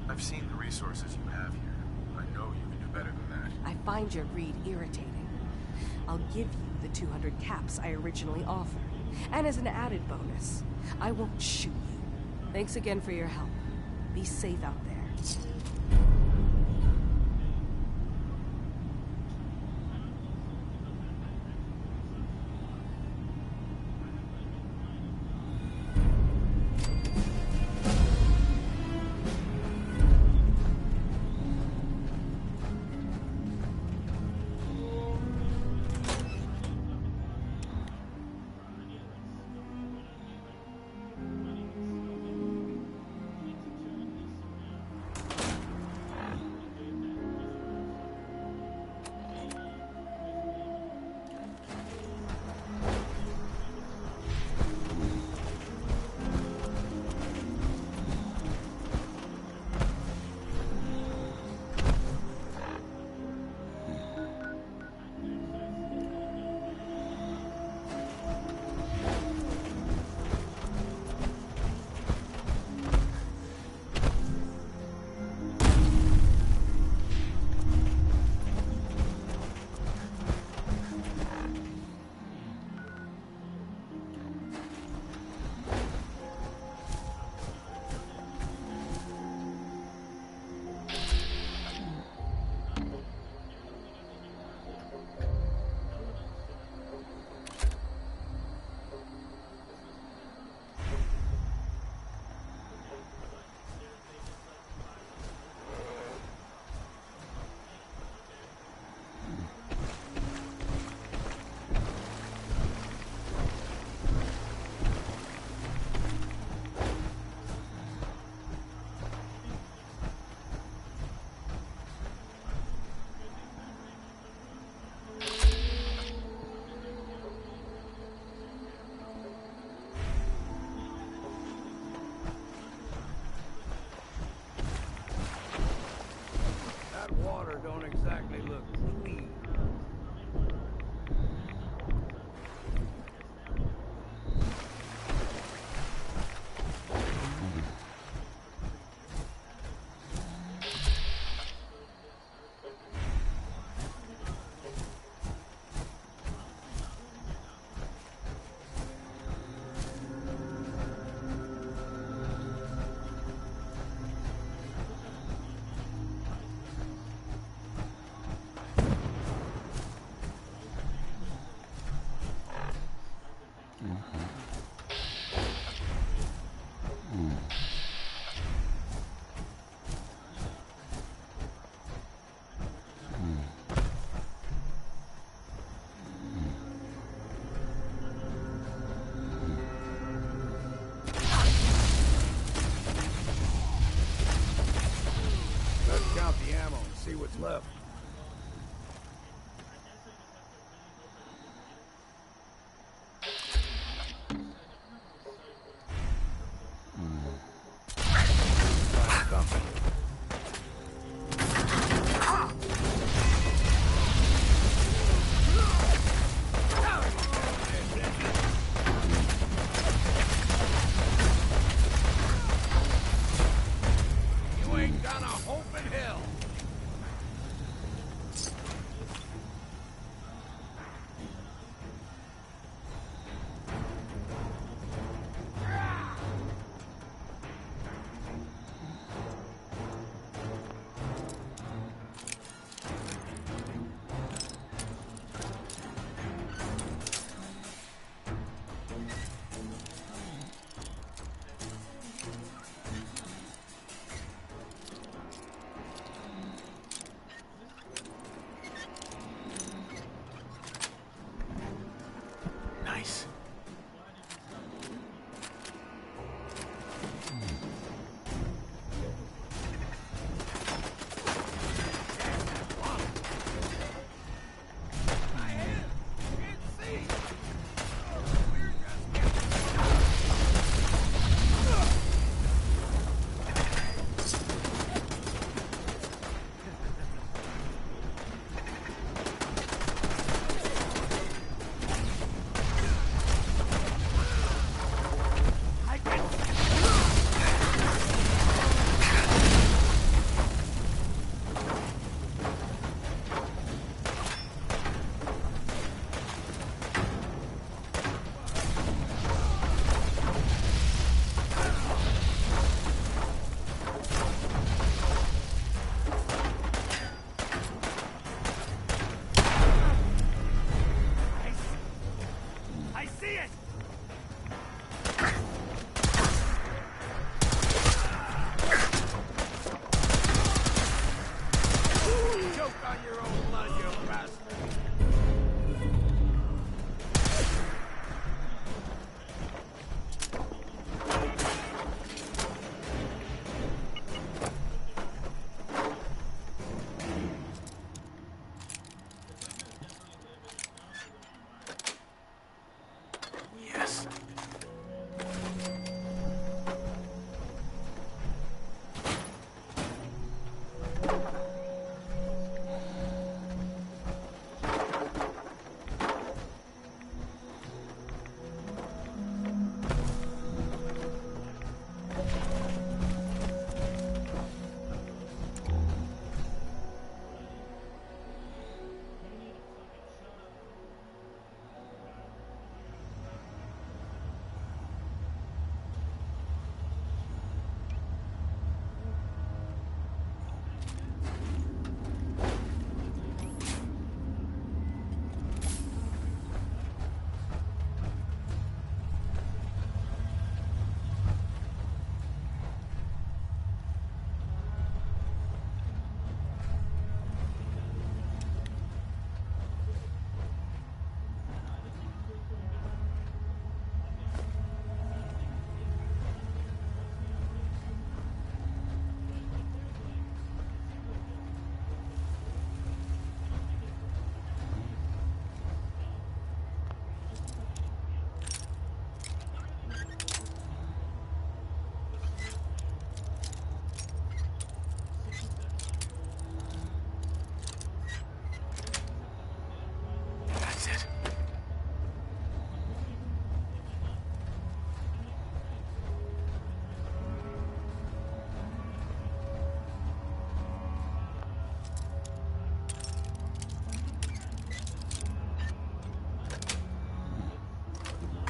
I've seen the resources you have here. I know you can do better than that. I find your greed irritating. I'll give you the 200 caps I originally offered. And as an added bonus, I won't shoot you. Thanks again for your help. Be safe out there.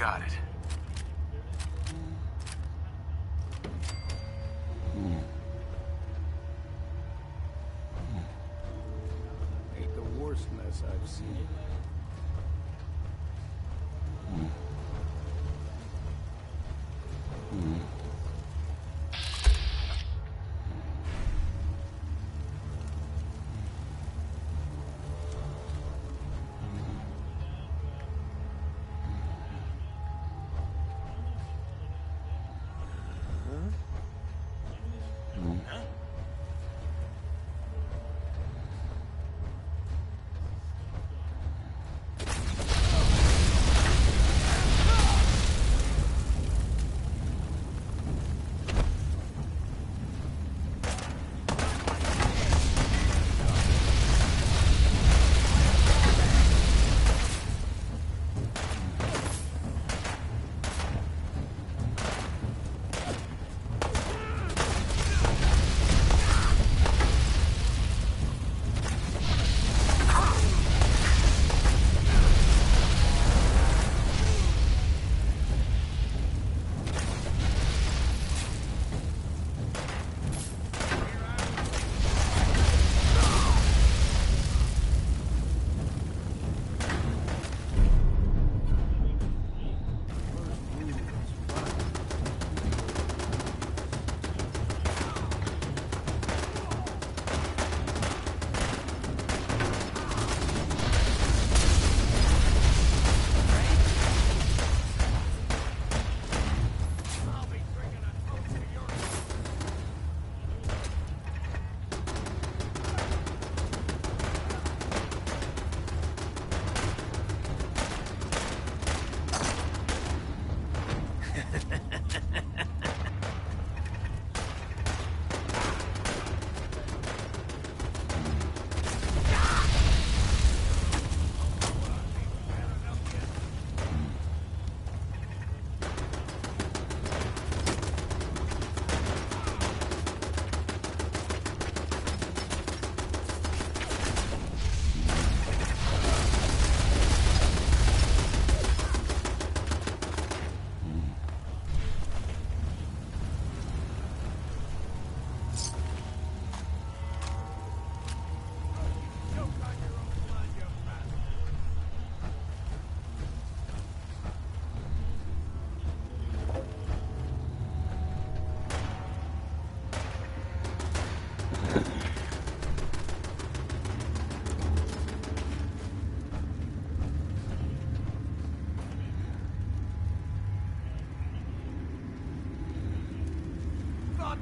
got it. Ain't the worst mess I've seen.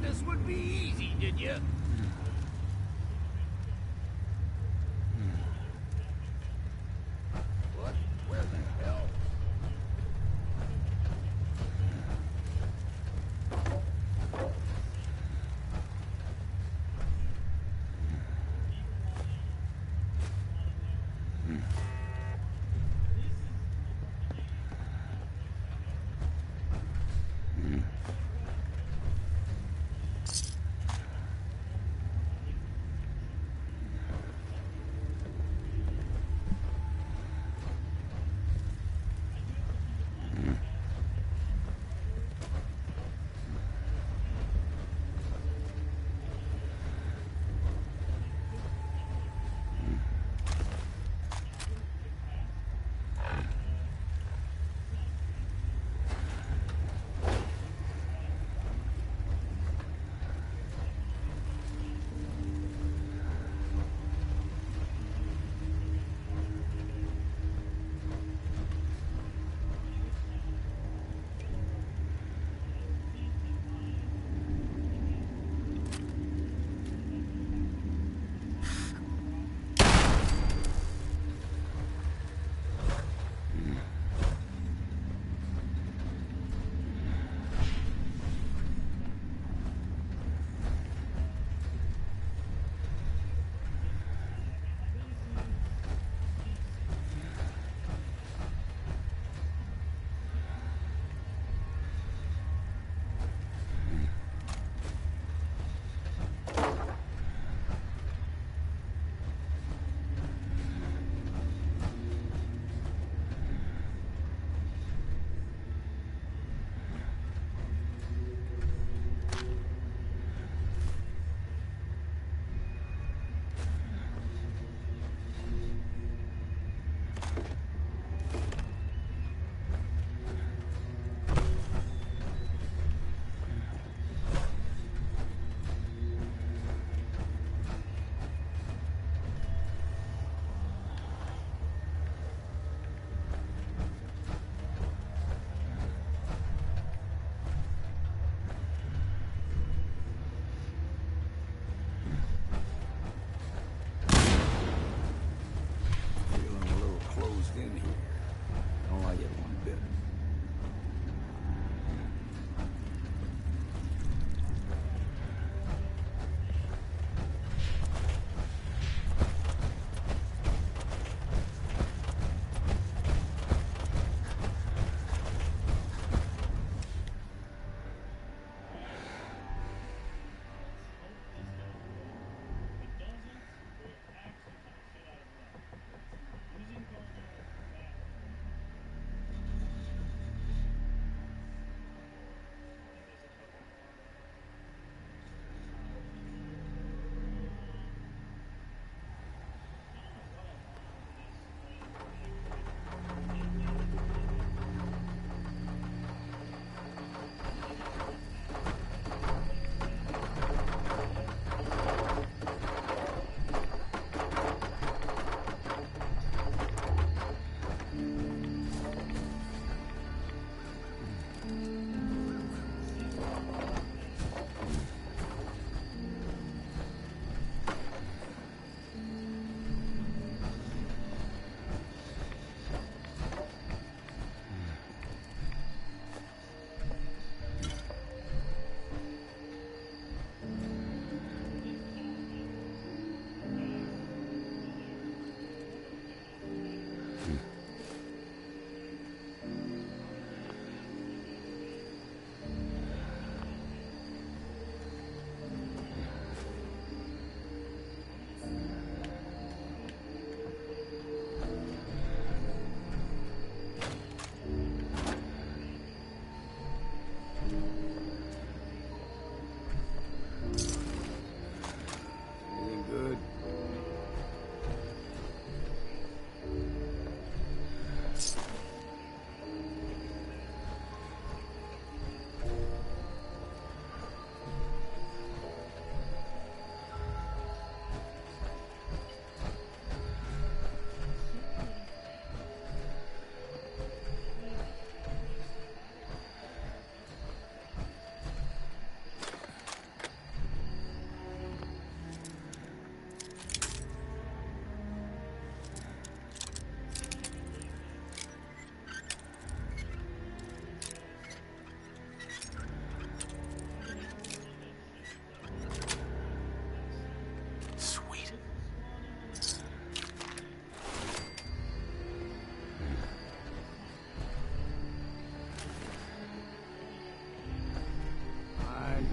This would be easy, did you? What? Where the hell?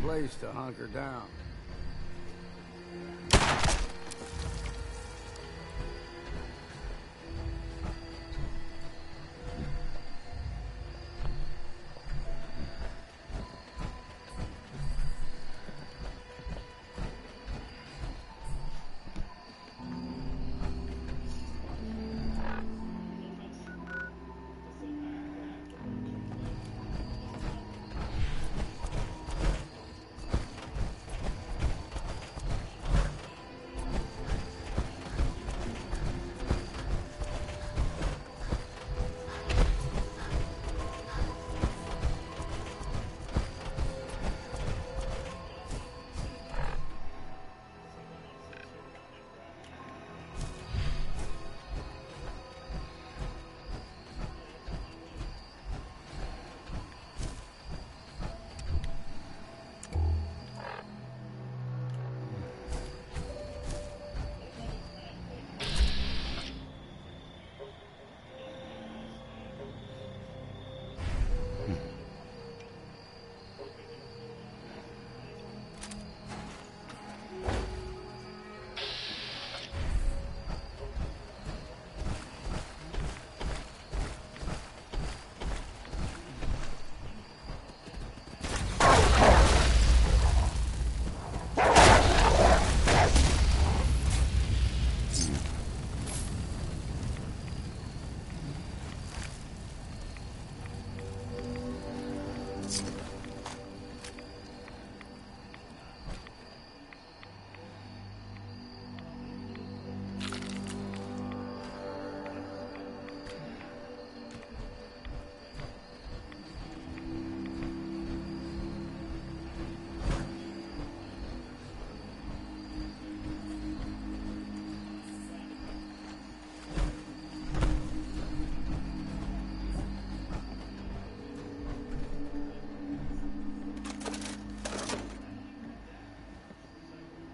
place to hunker down.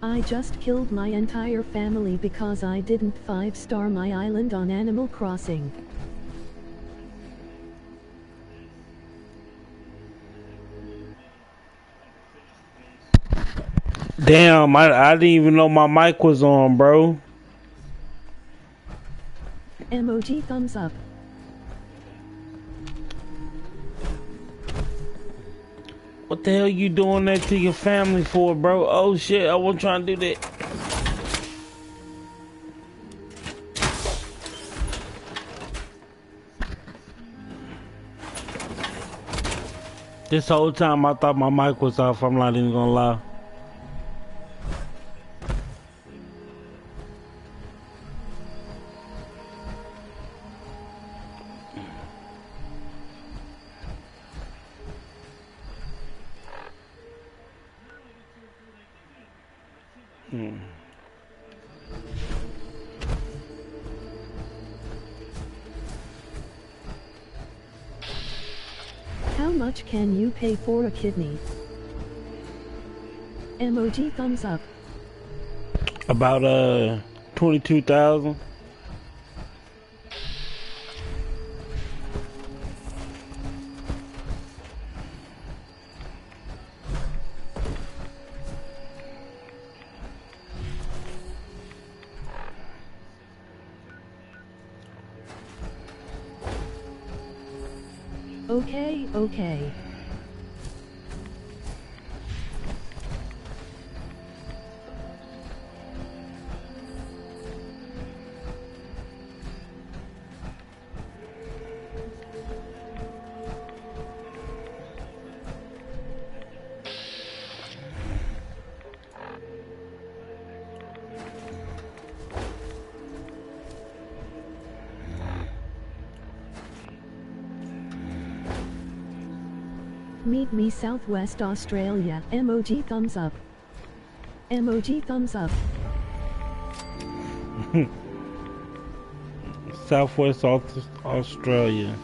I just killed my entire family because I didn't 5-star my island on Animal Crossing. Damn, I didn't even know my mic was on, bro. Emoji thumbs up. What the hell you doing that to your family for, bro? Oh shit, I wasn't trying to do that. This whole time I thought my mic was off, I'm not even gonna lie. How much can you pay for a kidney? Emoji thumbs up. About 22,000. Okay. Meet me Southwest Australia. Emoji thumbs up. Emoji thumbs up. Southwest Australia.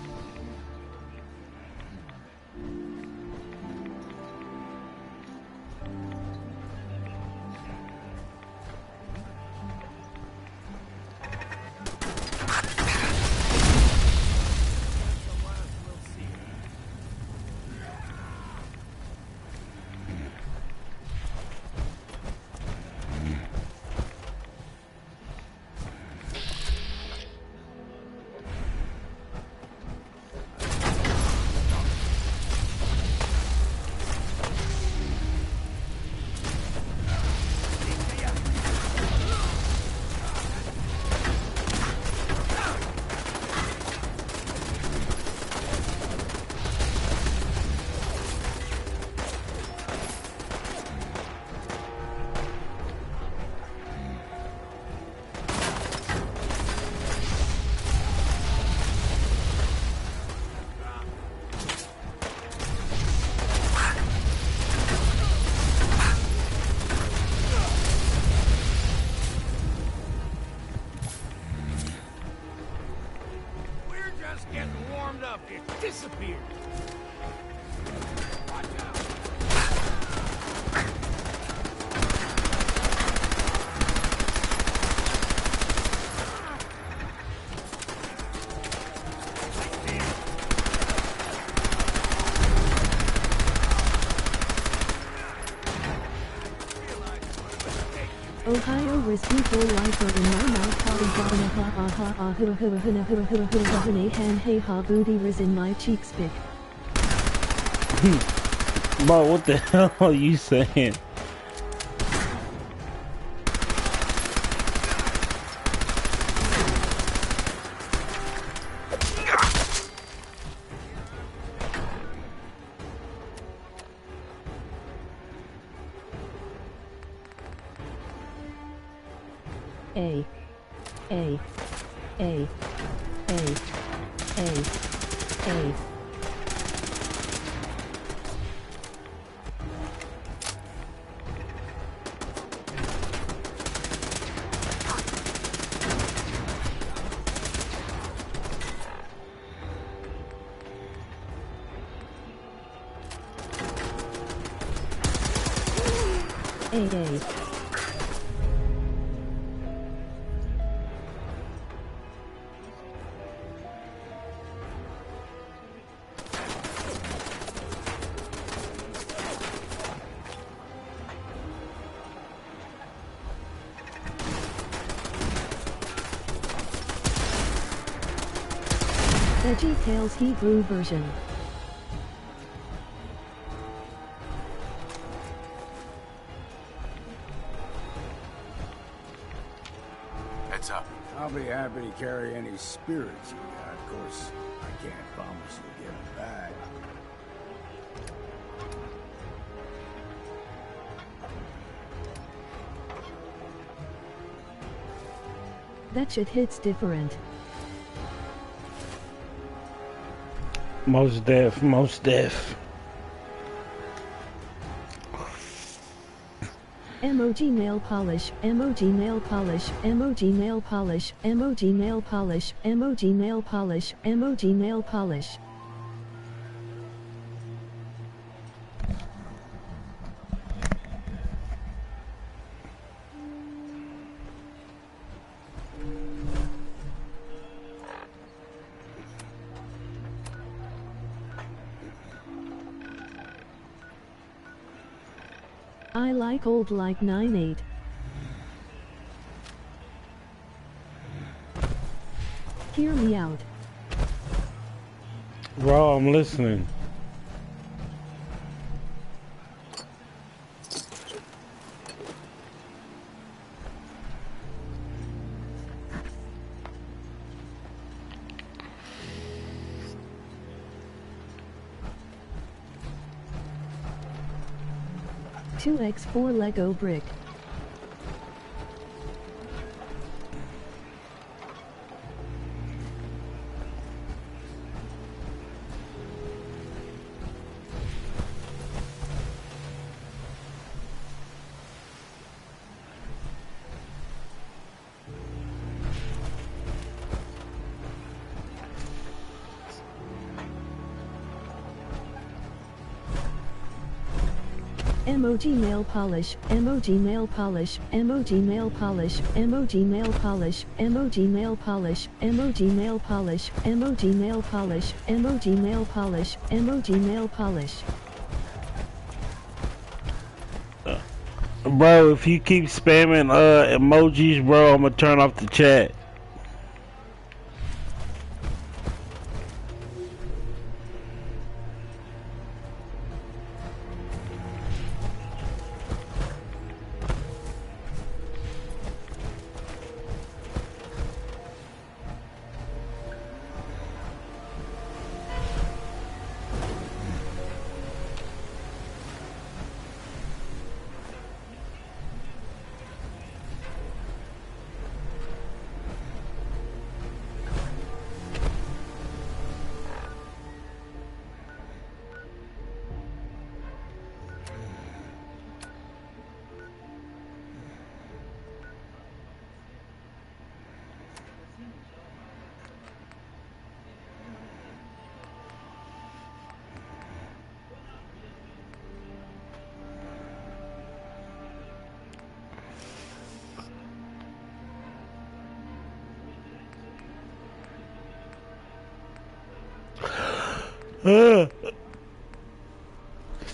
Ohio risky full lifer in my mouth potty bottom ha ha ha ha hoo hoo hoo hoo hoo hoo hoo hoo han hey ha booty riz in my cheeks pick. Bro, what the hell are you saying? A. A. A. A. A. A. A. VeggieTales Hebrew version. Heads up. I'll be happy to carry any spirits you got. Of course, I can't promise you'll get them back. That shit hits different. Most deaf, most deaf. Emoji nail polish, emoji nail polish, emoji nail polish, emoji nail polish, emoji nail polish, emoji nail polish. I like old like 9-8. Hear me out. Bro, I'm listening. Two X4 Lego brick. Emoji nail polish, emoji nail polish, emoji nail polish, emoji nail polish, emoji nail polish, emoji nail polish, emoji nail polish, emoji nail polish, emoji nail polish. Bro, if you keep spamming emojis, bro, I'm gonna turn off the chat.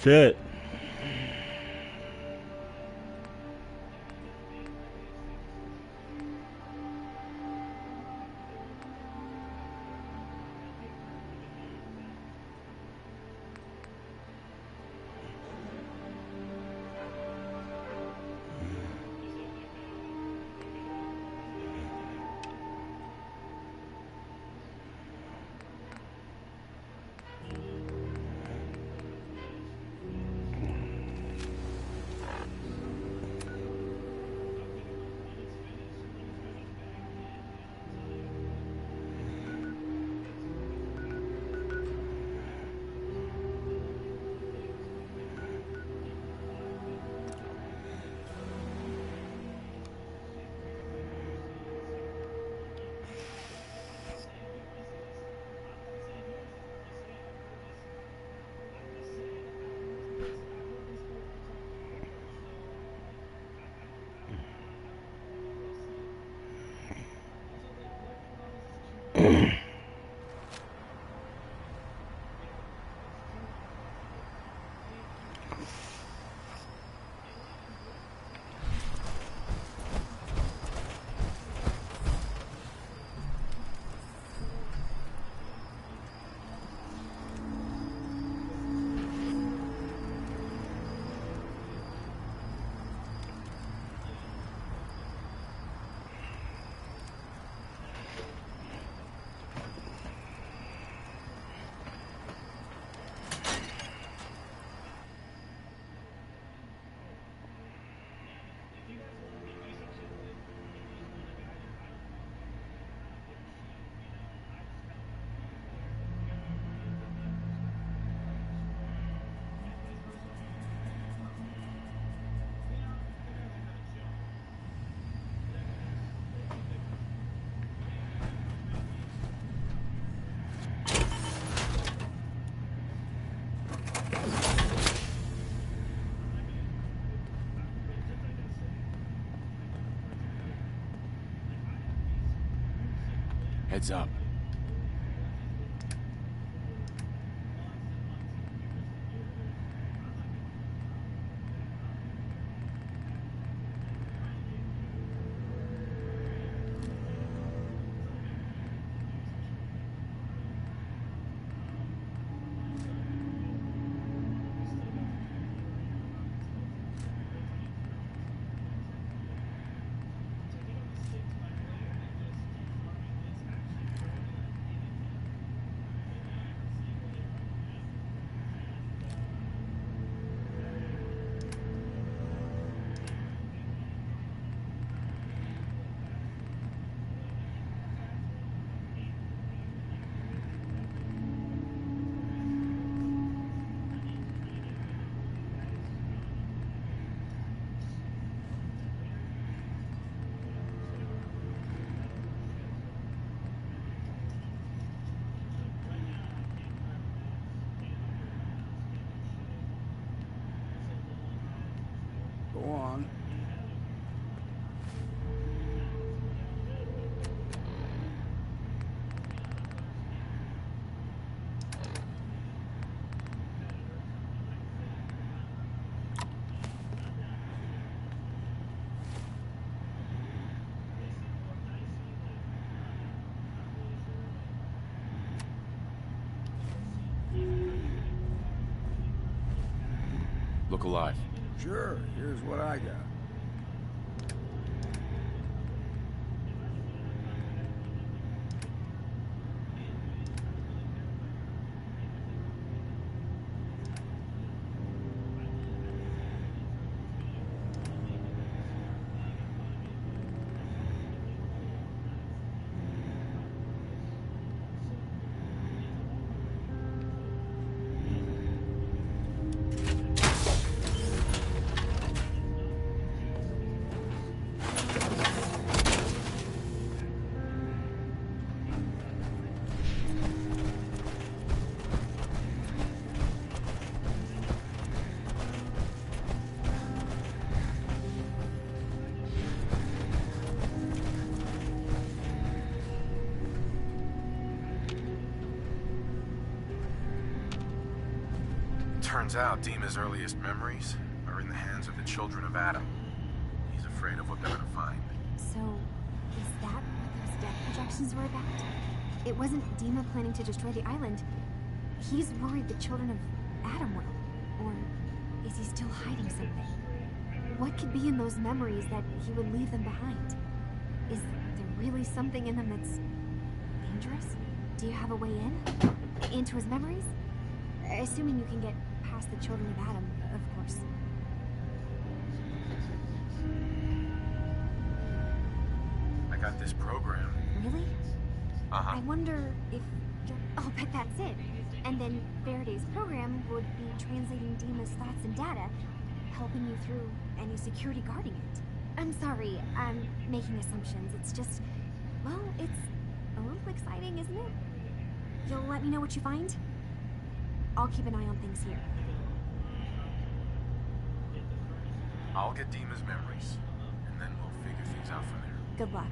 Shit. Heads up. Go on. Look alive. Sure, here's what I got. Turns out Dima's earliest memories are in the hands of the children of Adam. He's afraid of what they're gonna find. So, is that what those death projections were about? It wasn't Dima planning to destroy the island. He's worried the children of Adam will. Or is he still hiding something? What could be in those memories that he would leave them behind? Is there really something in them that's dangerous? Do you have a way in? Into his memories? Assuming you can get past the children of Adam, of course. I got this program. Really? Uh-huh. I wonder if... I'll bet that's it. And then Faraday's program would be translating Dima's thoughts and data, helping you through any security guarding it. I'm sorry, I'm making assumptions. It's just... well, it's a little exciting, isn't it? You'll let me know what you find? I'll keep an eye on things here. I'll get Dima's memories, and then we'll figure things out from there. Good luck.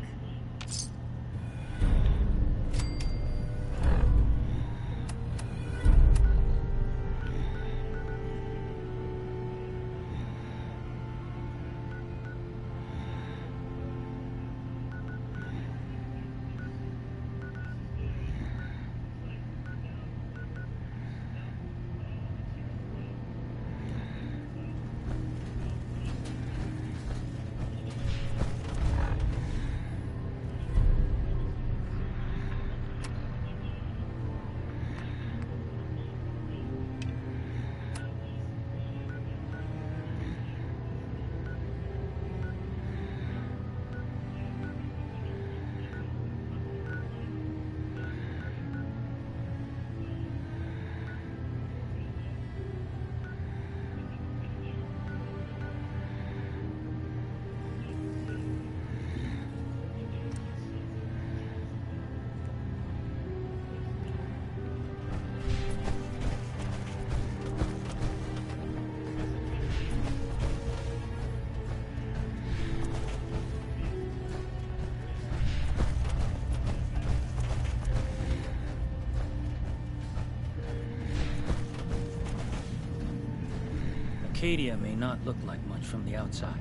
Arcadia may not look like much from the outside,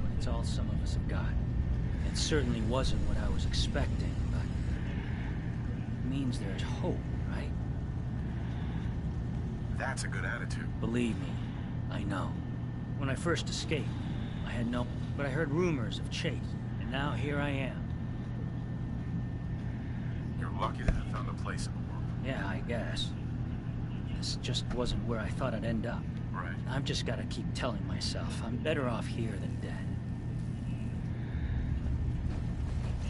but it's all some of us have got. It certainly wasn't what I was expecting, but it means there's hope, right? That's a good attitude. Believe me, I know. When I first escaped, I had no... But I heard rumors of Chase, and now here I am. You're lucky to have found a place in the world. Yeah, I guess. This just wasn't where I thought I'd end up. Right. I've just got to keep telling myself I'm better off here than dead.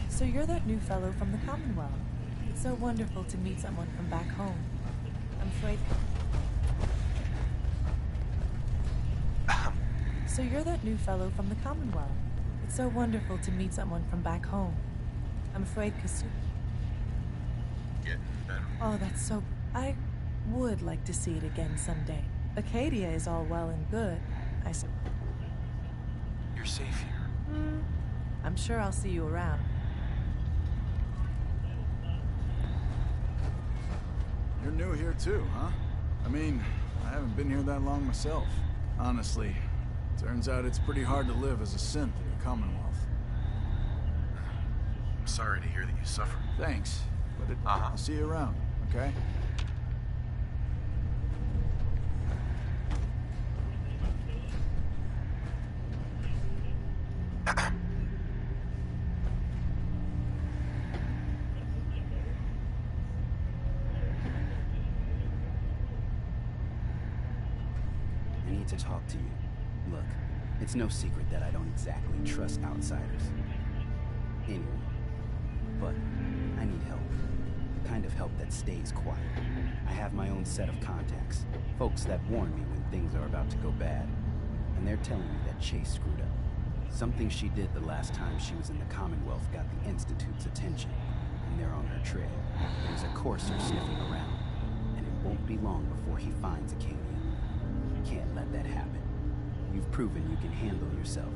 So you're that new fellow from the Commonwealth. It's so wonderful to meet someone from back home. I'm afraid... So you're that new fellow from the Commonwealth. It's so wonderful to meet someone from back home. I'm afraid Kasumi... Getting better. Oh, that's so... I would like to see it again someday. Acadia is all well and good, I suppose. You're safe here. I'm sure I'll see you around. You're new here too, huh? I mean, I haven't been here that long myself. Honestly, turns out it's pretty hard to live as a synth in the Commonwealth. I'm sorry to hear that you suffer. Thanks, but I'll see you around, okay? I need to talk to you. Look, it's no secret that I don't exactly trust outsiders. Anyway, but I need help. The kind of help that stays quiet. I have my own set of contacts, folks that warn me when things are about to go bad. And they're telling me that Chase screwed up. Something she did the last time she was in the Commonwealth got the Institute's attention, and they're on her trail. There's a courser sniffing around, and it won't be long before he finds Acadia. Can't let that happen. You've proven you can handle yourself.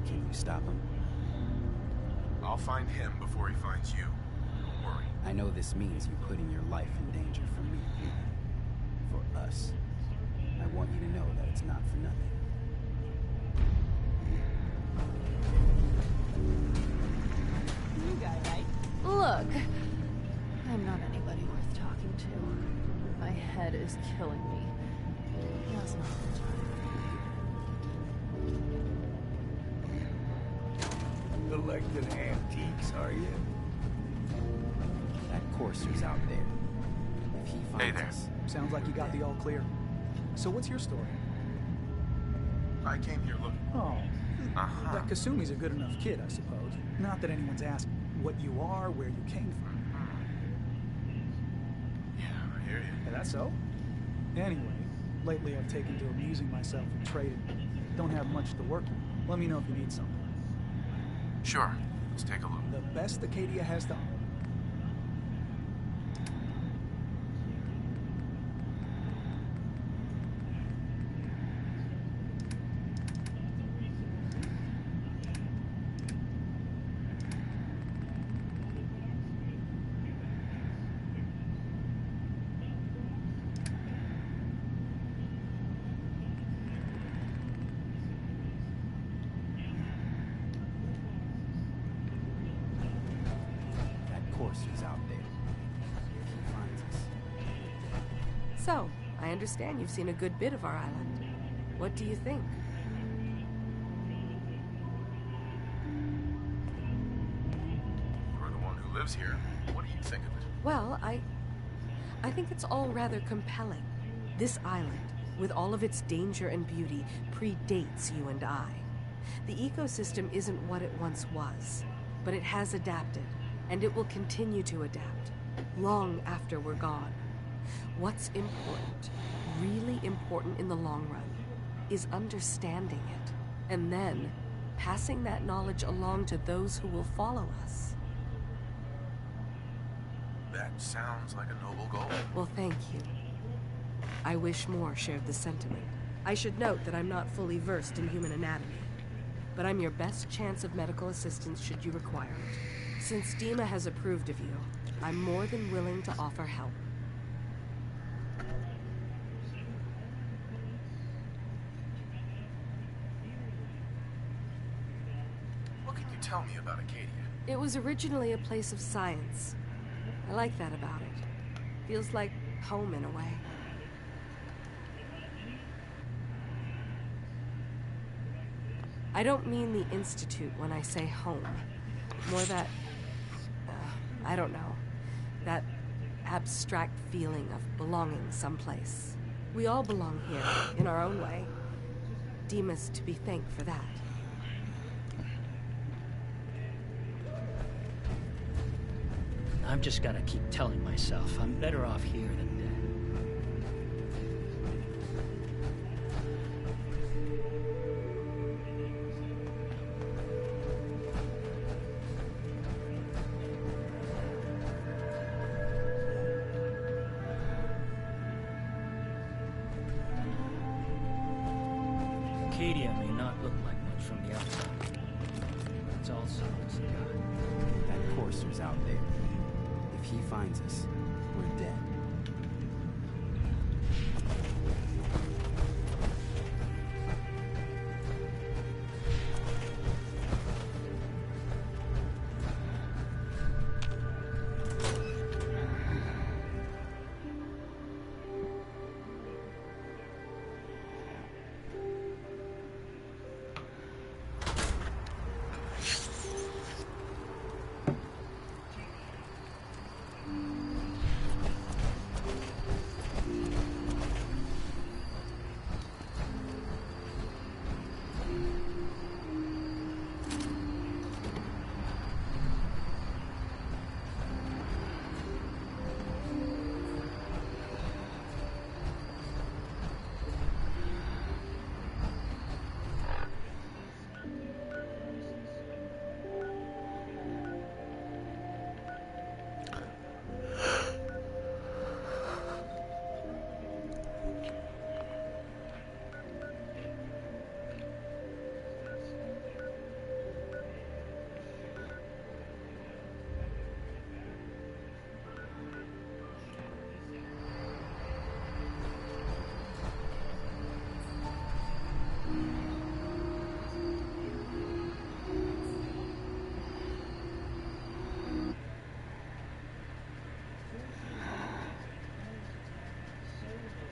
Can you stop him? I'll find him before he finds you. Don't worry. I know this means you putting your life in danger for me. For us. I want you to know that it's not for nothing. New guy, right? Look, I'm not anybody worth talking to. My head is killing me. Now's not the time. Collecting antiques, are you? That courser's out there. If he finds us... Sounds like you got the all clear. So what's your story? I came here looking. Oh. That Kasumi's a good enough kid, I suppose. Not that anyone's asked what you are, where you came from. Yeah, I hear you. Yeah, that's so? Anyway, lately I've taken to amusing myself and trading. Don't have much to work with. Let me know if you need something. Sure. Let's take a look. The best Acadia has to offer. Courser's out there. If he finds us. So, I understand you've seen a good bit of our island. What do you think? You're the one who lives here. What do you think of it? Well, I think it's all rather compelling. This island, with all of its danger and beauty, predates you and I. The ecosystem isn't what it once was, but it has adapted. And it will continue to adapt, long after we're gone. What's important, really important in the long run, is understanding it, and then passing that knowledge along to those who will follow us. That sounds like a noble goal. Well, thank you. I wish more shared the sentiment. I should note that I'm not fully versed in human anatomy, but I'm your best chance of medical assistance should you require it. Since Dima has approved of you, I'm more than willing to offer help. tell me about Acadia? It was originally a place of science. I like that about it. Feels like home in a way. I don't mean the Institute when I say home. More that, I don't know, that abstract feeling of belonging someplace. We all belong here, in our own way. Dima's to be thanked for that. I've just gotta keep telling myself I'm better off here than dead. Acadia may not look like much from the outside. It's also just God. That Courser's out there. If he finds us, we're dead.